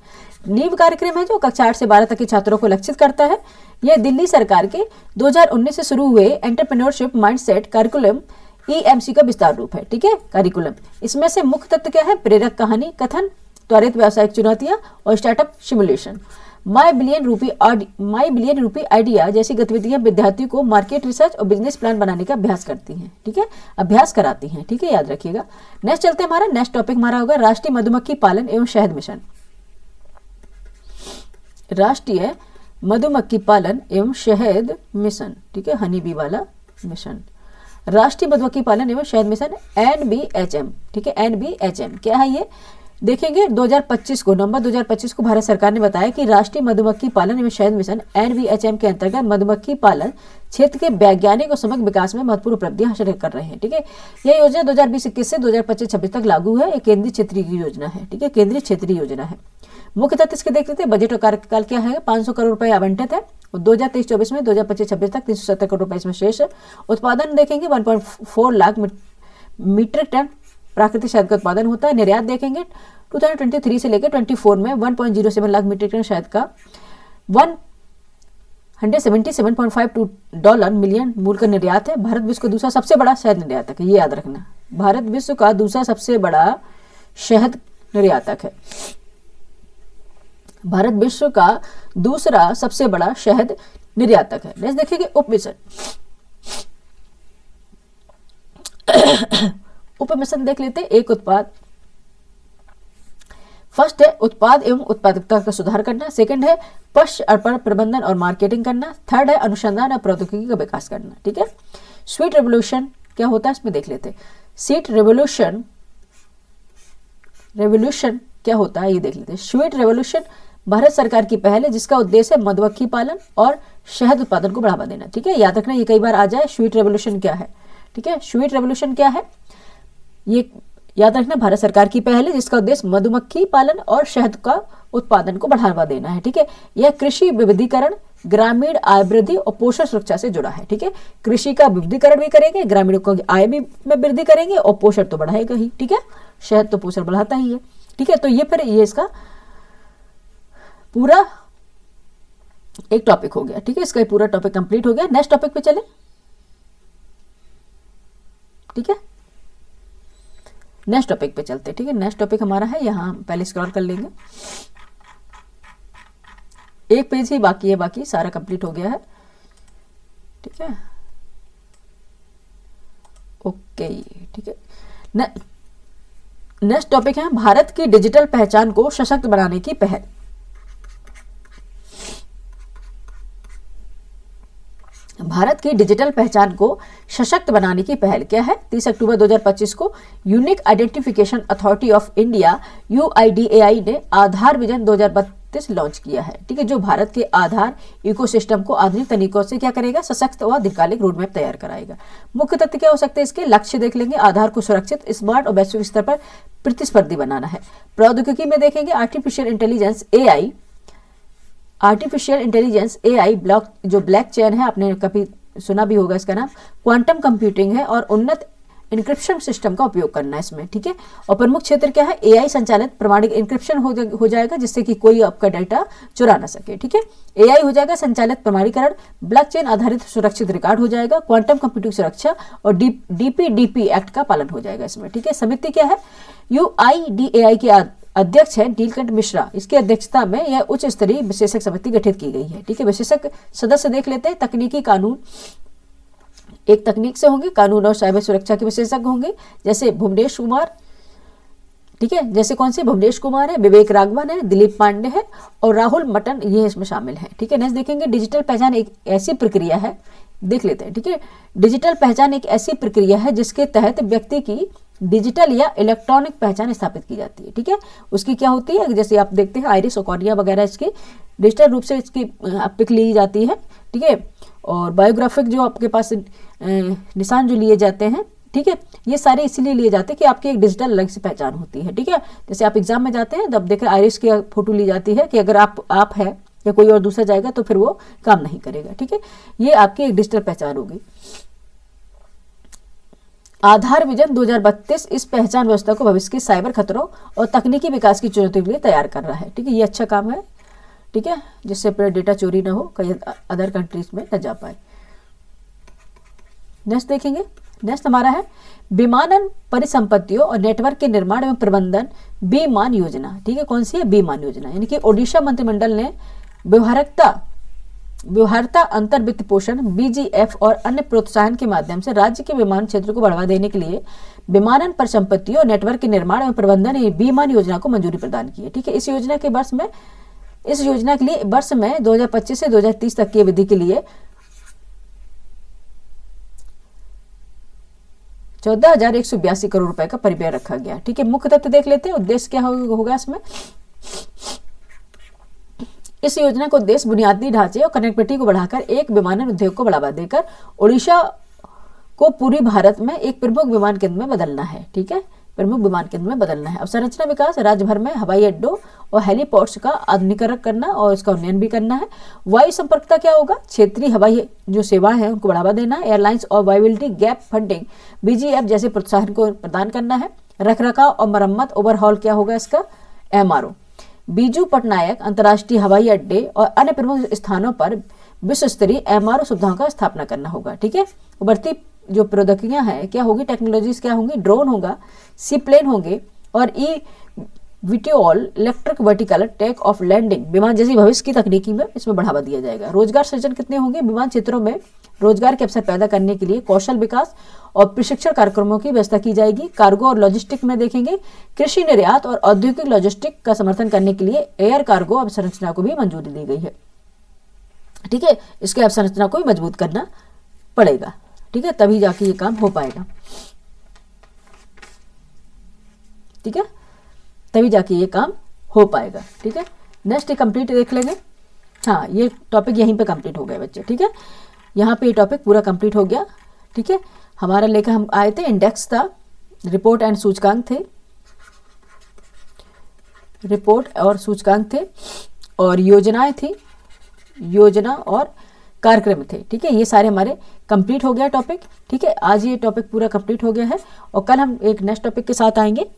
नीव कार्यक्रम है जो कक्षा 8 से 12 तक के छात्रों को लक्षित करता है। यह दिल्ली सरकार के 2019 से शुरू हुए एंटरप्रेन्योरशिप माइंडसेट करिकुलम EMC का विस्तार रूप है। ठीक है, करिकुलम, इसमें से मुख्य तत्व क्या है? प्रेरक कहानी, कथन, त्वरित व्यावसायिक चुनौतियां और स्टार्टअप सिमुलेशन। माई बिलियन रूपी आइडिया जैसी गतिविधियां विद्यार्थियों को मार्केट रिसर्च और बिजनेस प्लान बनाने का अभ्यास करती हैं। ठीक है, अभ्यास कराती हैं। ठीक है, याद रखिएगा। नेक्स्ट चलते हैं, हमारा नेक्स्ट टॉपिक हमारा होगा राष्ट्रीय मधुमक्खी पालन एवं शहद मिशन। राष्ट्रीय मधुमक्खी पालन एवं शहद मिशन। ठीक है, हनी बी वाला मिशन, राष्ट्रीय मधुमक्खी पालन एवं शहद मिशन NBHM। ठीक है, NBHM क्या है ये देखेंगे। 2025 को, नवंबर 2025 को भारत सरकार ने बताया कि राष्ट्रीय मधुमक्खी पालन एवं शहद मिशन NBHM के अंतर्गत मधुमक्खी पालन क्षेत्र के वैज्ञानिक और समग्र विकास में महत्वपूर्ण उपलब्धियां हासिल कर रहे हैं। ठीक है, यह योजना 2020-21 से 2025-26 तक लागू है। एक केंद्रीय क्षेत्रीय योजना है। ठीक है, केंद्रीय क्षेत्रीय योजना है। मुख्य तथ्य इसके देख लेते हैं। बजट और कार्यकाल क्या है? 500 करोड़ रुपए आवंटित है 2023-24 में। 2025-26 तक 370 करोड़ रुपए इसमें शेष है। उत्पादन देखेंगे 1.4 लाख मीट्रिक टन प्राकृतिक शहद का उत्पादन होता है। निर्यात देखेंगे 2023 से लेकर 24 में 1.07 लाख मीट्रिक टन शहद का $177.52 मिलियन मूल्य का निर्यात है। भारत विश्व का दूसरा सबसे बड़ा शहद निर्यातक है, ये याद रखना। भारत विश्व का दूसरा सबसे बड़ा शहद निर्यातक है। भारत विश्व का दूसरा सबसे बड़ा शहद निर्यातक है। नेक्स्ट देखिए उपमिशन। उपमिशन देख लेते हैं। एक उत्पाद, फर्स्ट है उत्पाद एवं उत्पादकता का सुधार करना। सेकंड है पश्च अर्पण प्रबंधन और मार्केटिंग करना। थर्ड है अनुसंधान और प्रौद्योगिकी का विकास करना। ठीक है, स्वीट रेवोल्यूशन क्या होता है इसमें देख लेते हैं। स्वीट रेवोल्यूशन क्या होता है ये देख लेते हैं। स्वीट रेवोल्यूशन भारत सरकार की पहल है जिसका उद्देश्य है मधुमक्खी पालन और शहद उत्पादन को बढ़ावा देना। ठीक है, याद रखना, ये कई बार आ जाए। स्वीट रेवोल्यूशन क्या है? ठीक है, स्वीट रेवोल्यूशन क्या है ये याद रखना। भारत सरकार की पहल है जिसका उद्देश्य मधुमक्खी पालन और शहद का उत्पादन को बढ़ावा देना है। ठीक है, यह कृषि विविधीकरण, ग्रामीण आय वृद्धि और पोषण सुरक्षा से जुड़ा है। ठीक है, कृषि का विविधीकरण भी करेंगे, ग्रामीणों की आय भी में वृद्धि करेंगे और पोषण तो बढ़ाएगा ही। ठीक है, शहद तो पोषण बढ़ाता ही है। ठीक है, तो ये फिर ये इसका पूरा एक टॉपिक हो गया। ठीक है, इसका पूरा टॉपिक कंप्लीट हो गया। नेक्स्ट टॉपिक पे चले। ठीक है, नेक्स्ट टॉपिक पे चलते हैं। ठीक है, नेक्स्ट टॉपिक हमारा है, यहां पहले स्क्रॉल कर लेंगे। एक पेज ही बाकी है, बाकी सारा कंप्लीट हो गया है। ठीक है, ओके। ठीक है, नेक्स्ट टॉपिक है भारत की डिजिटल पहचान को सशक्त बनाने की पहल। भारत की डिजिटल पहचान को सशक्त बनाने की पहल क्या है? 30 अक्टूबर 2025 को unique identification authority of India UIDAI ने आधार विजन 2032 लॉन्च किया है। ठीक है, जो भारत के आधार इकोसिस्टम को आधुनिक तरीकों से क्या करेगा? सशक्त व दीर्घकालिक रोड मैप तैयार कराएगा। मुख्य तथ्य क्या हो सकते हैं इसके? लक्ष्य देख लेंगे, आधार को सुरक्षित, स्मार्ट और वैश्विक स्तर पर प्रतिस्पर्धी बनाना है। प्रौद्योगिकी में देखेंगे आर्टिफिशियल इंटेलिजेंस AI ब्लॉक जो ब्लैक चेन है, आपने कभी सुना भी होगा इसका नाम, क्वांटम कंप्यूटिंग है और उन्नत इंक्रिप्शन सिस्टम का उपयोग करना है इसमें। ठीक है, और प्रमुख क्षेत्र क्या है? AI संचालित प्रमाणिक इंक्रिप्शन हो जाएगा जिससे कि कोई आपका डाटा चुरा ना सके। ठीक है, AI हो जाएगा संचालित प्रमाणीकरण, ब्लॉकचेन आधारित सुरक्षित रिकॉर्ड हो जाएगा, क्वांटम कंप्यूटिंग सुरक्षा और DPDP एक्ट का पालन हो जाएगा इसमें। ठीक है, समिति क्या है? UIDAI के अध्यक्ष है नीलकंठ मिश्रा। इसकी अध्यक्षता में यह उच्च स्तरीय विशेषज्ञ समिति गठित की गई है। ठीक है, विशेषज्ञ सदस्य देख लेते हैं। तकनीकी कानून, एक तकनीक से होंगे, कानून और साइबर सुरक्षा के विशेषज्ञ होंगे जैसे भुवनेश कुमार। ठीक है, जैसे कौन से? भुवनेश कुमार है, विवेक राघवन है, दिलीप पांडे है और राहुल मटन, ये इसमें शामिल है। ठीक है, नेक्स्ट देखेंगे डिजिटल पहचान एक ऐसी प्रक्रिया है देख लेते हैं। ठीक है, डिजिटल पहचान एक ऐसी प्रक्रिया है जिसके तहत व्यक्ति की डिजिटल या इलेक्ट्रॉनिक पहचान स्थापित की जाती है। ठीक है, उसकी क्या होती है, जैसे आप देखते हैं आइरिस और कॉर्निया वगैरह, इसकी डिजिटल रूप से इसकी पिक ली जाती है। ठीक है, और बायोग्राफिक जो आपके पास निशान जो लिए जाते हैं, ठीक है, ये सारे इसीलिए लिए जाते हैं कि आपकी एक डिजिटल अलग से पहचान होती है। ठीक है, जैसे आप एग्जाम में जाते हैं तब देखें आइरिस की फोटो ली जाती है कि अगर आप है या कोई और दूसरा जाएगा तो फिर वो काम नहीं करेगा। ठीक है, ये आपकी एक डिजिटल पहचान होगी। आधार विजन 2032 इस पहचान व्यवस्था को भविष्य के साइबर खतरों और तकनीकी विकास की चुनौतियों के लिए तैयार कर रहा है। ठीक है, ये अच्छा काम है। ठीक है, जिससे पूरा डेटा चोरी ना हो, कहीं अदर कंट्रीज में न जा पाए। नेक्स्ट देखेंगे, नेक्स्ट हमारा है विमानन परिसंपत्तियों और नेटवर्क के निर्माण एवं प्रबंधन बीमान योजना। ठीक है, कौन सी है, बीमान योजना, यानी कि ओडिशा मंत्रिमंडल ने व्यवहार्यता अंतर वित्त पोषण BGF और अन्य प्रोत्साहन के माध्यम से राज्य के विमान क्षेत्र को बढ़ावा देने के लिए विमानन परिसंपत्तियों और नेटवर्क के निर्माण एवं प्रबंधन बीमान योजना को मंजूरी प्रदान की है। ठीक है, इस योजना के लिए वर्ष में 2025 से 2030 तक की अवधि के लिए 14,182 करोड़ रुपए का परिव्यय रखा गया। ठीक है, मुख्य तथ्य देख लेते हैं, उद्देश्य क्या होगा इसमें। इस योजना का उद्देश्य बुनियादी ढांचे और कनेक्टिविटी को बढ़ाकर एक विमानन उद्योग को बढ़ावा देकर ओडिशा को पूरी भारत में एक प्रमुख विमान केंद्र में बदलना है। ठीक है, प्रमुख विमान केंद्र में बदलना है। अवसंरचना विकास, राज्य भर में हवाई अड्डों और हेलीपोर्ट्स का आधुनिकीकरण करना और इसका उन्नयन भी करना है। वायु संपर्कता क्या होगा, क्षेत्रीय हवाई जो सेवाएं हैं उनको बढ़ावा देना है। एयरलाइंस और वायबिलिटी गैप फंडिंग BGF जैसे प्रोत्साहन को प्रदान करना है। रखरखाव और मरम्मत ओवरहॉल क्या होगा इसका, MRO। बीजू पटनायक अंतर्राष्ट्रीय हवाई अड्डे और अन्य प्रमुख स्थानों पर विश्व स्तरीय MRO सुविधाओं का स्थापना करना होगा। ठीक है, उभरती जो प्रौद्योगिकियां हैं क्या होगी, टेक्नोलॉजीज क्या होंगी, ड्रोन होगा, सी प्लेन होंगे और VTOL electric vertical take off landing विमान जैसी भविष्य की तकनीकी में इसमें बढ़ावा दिया जाएगा। रोजगार सृजन कितने होंगे, विमान क्षेत्रों में रोजगार के अवसर पैदा करने के लिए कौशल विकास और प्रशिक्षण कार्यक्रमों की व्यवस्था की जाएगी। कार्गो और लॉजिस्टिक में देखेंगे, कृषि निर्यात और औद्योगिक लॉजिस्टिक का समर्थन करने के लिए एयर कार्गो अवसंरचना को भी मंजूरी दी गई है। ठीक है, इसके अवसंरचना को भी मजबूत करना पड़ेगा। ठीक है, तभी जाके ये काम हो पाएगा। ठीक है, तभी जाके ये काम हो पाएगा। ठीक है, नेक्स्ट कंप्लीट देख लेंगे। हाँ, ये टॉपिक यहीं पे कंप्लीट हो गया बच्चे। ठीक है, यहाँ पे ये टॉपिक पूरा कंप्लीट हो गया। ठीक है, हमारा लेकर हम आए थे, इंडेक्स था, रिपोर्ट एंड सूचकांक थे, रिपोर्ट और सूचकांक थे, और योजनाएं थी, योजना और कार्यक्रम थे। ठीक है, ये सारे हमारे कंप्लीट हो गया टॉपिक। ठीक है, आज ये टॉपिक पूरा कंप्लीट हो गया है और कल हम एक नेक्स्ट टॉपिक के साथ आएंगे।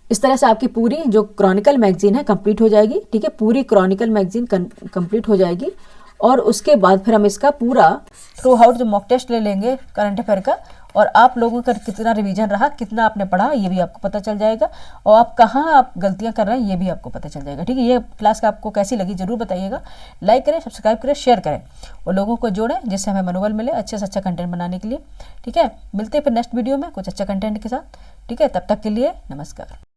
इस तरह से आपकी पूरी जो क्रॉनिकल मैगजीन है कंप्लीट हो जाएगी। ठीक है, पूरी क्रॉनिकल मैगजीन कंप्लीट हो जाएगी और उसके बाद फिर हम इसका पूरा थ्रू आउट जो मॉक टेस्ट ले लेंगे करंट अफेयर का, और आप लोगों का कितना रिवीजन रहा, कितना आपने पढ़ा, ये भी आपको पता चल जाएगा, और आप कहाँ आप गलतियां कर रहे हैं ये भी आपको पता चल जाएगा। ठीक है, ये क्लास का आपको कैसी लगी जरूर बताइएगा। लाइक करें, सब्सक्राइब करें, शेयर करें और लोगों को जोड़ें जिससे हमें मनोबल मिले अच्छे से अच्छा कंटेंट बनाने के लिए। ठीक है, मिलते हैं फिर नेक्स्ट वीडियो में कुछ अच्छा कंटेंट के साथ। ठीक है, तब तक के लिए नमस्कार।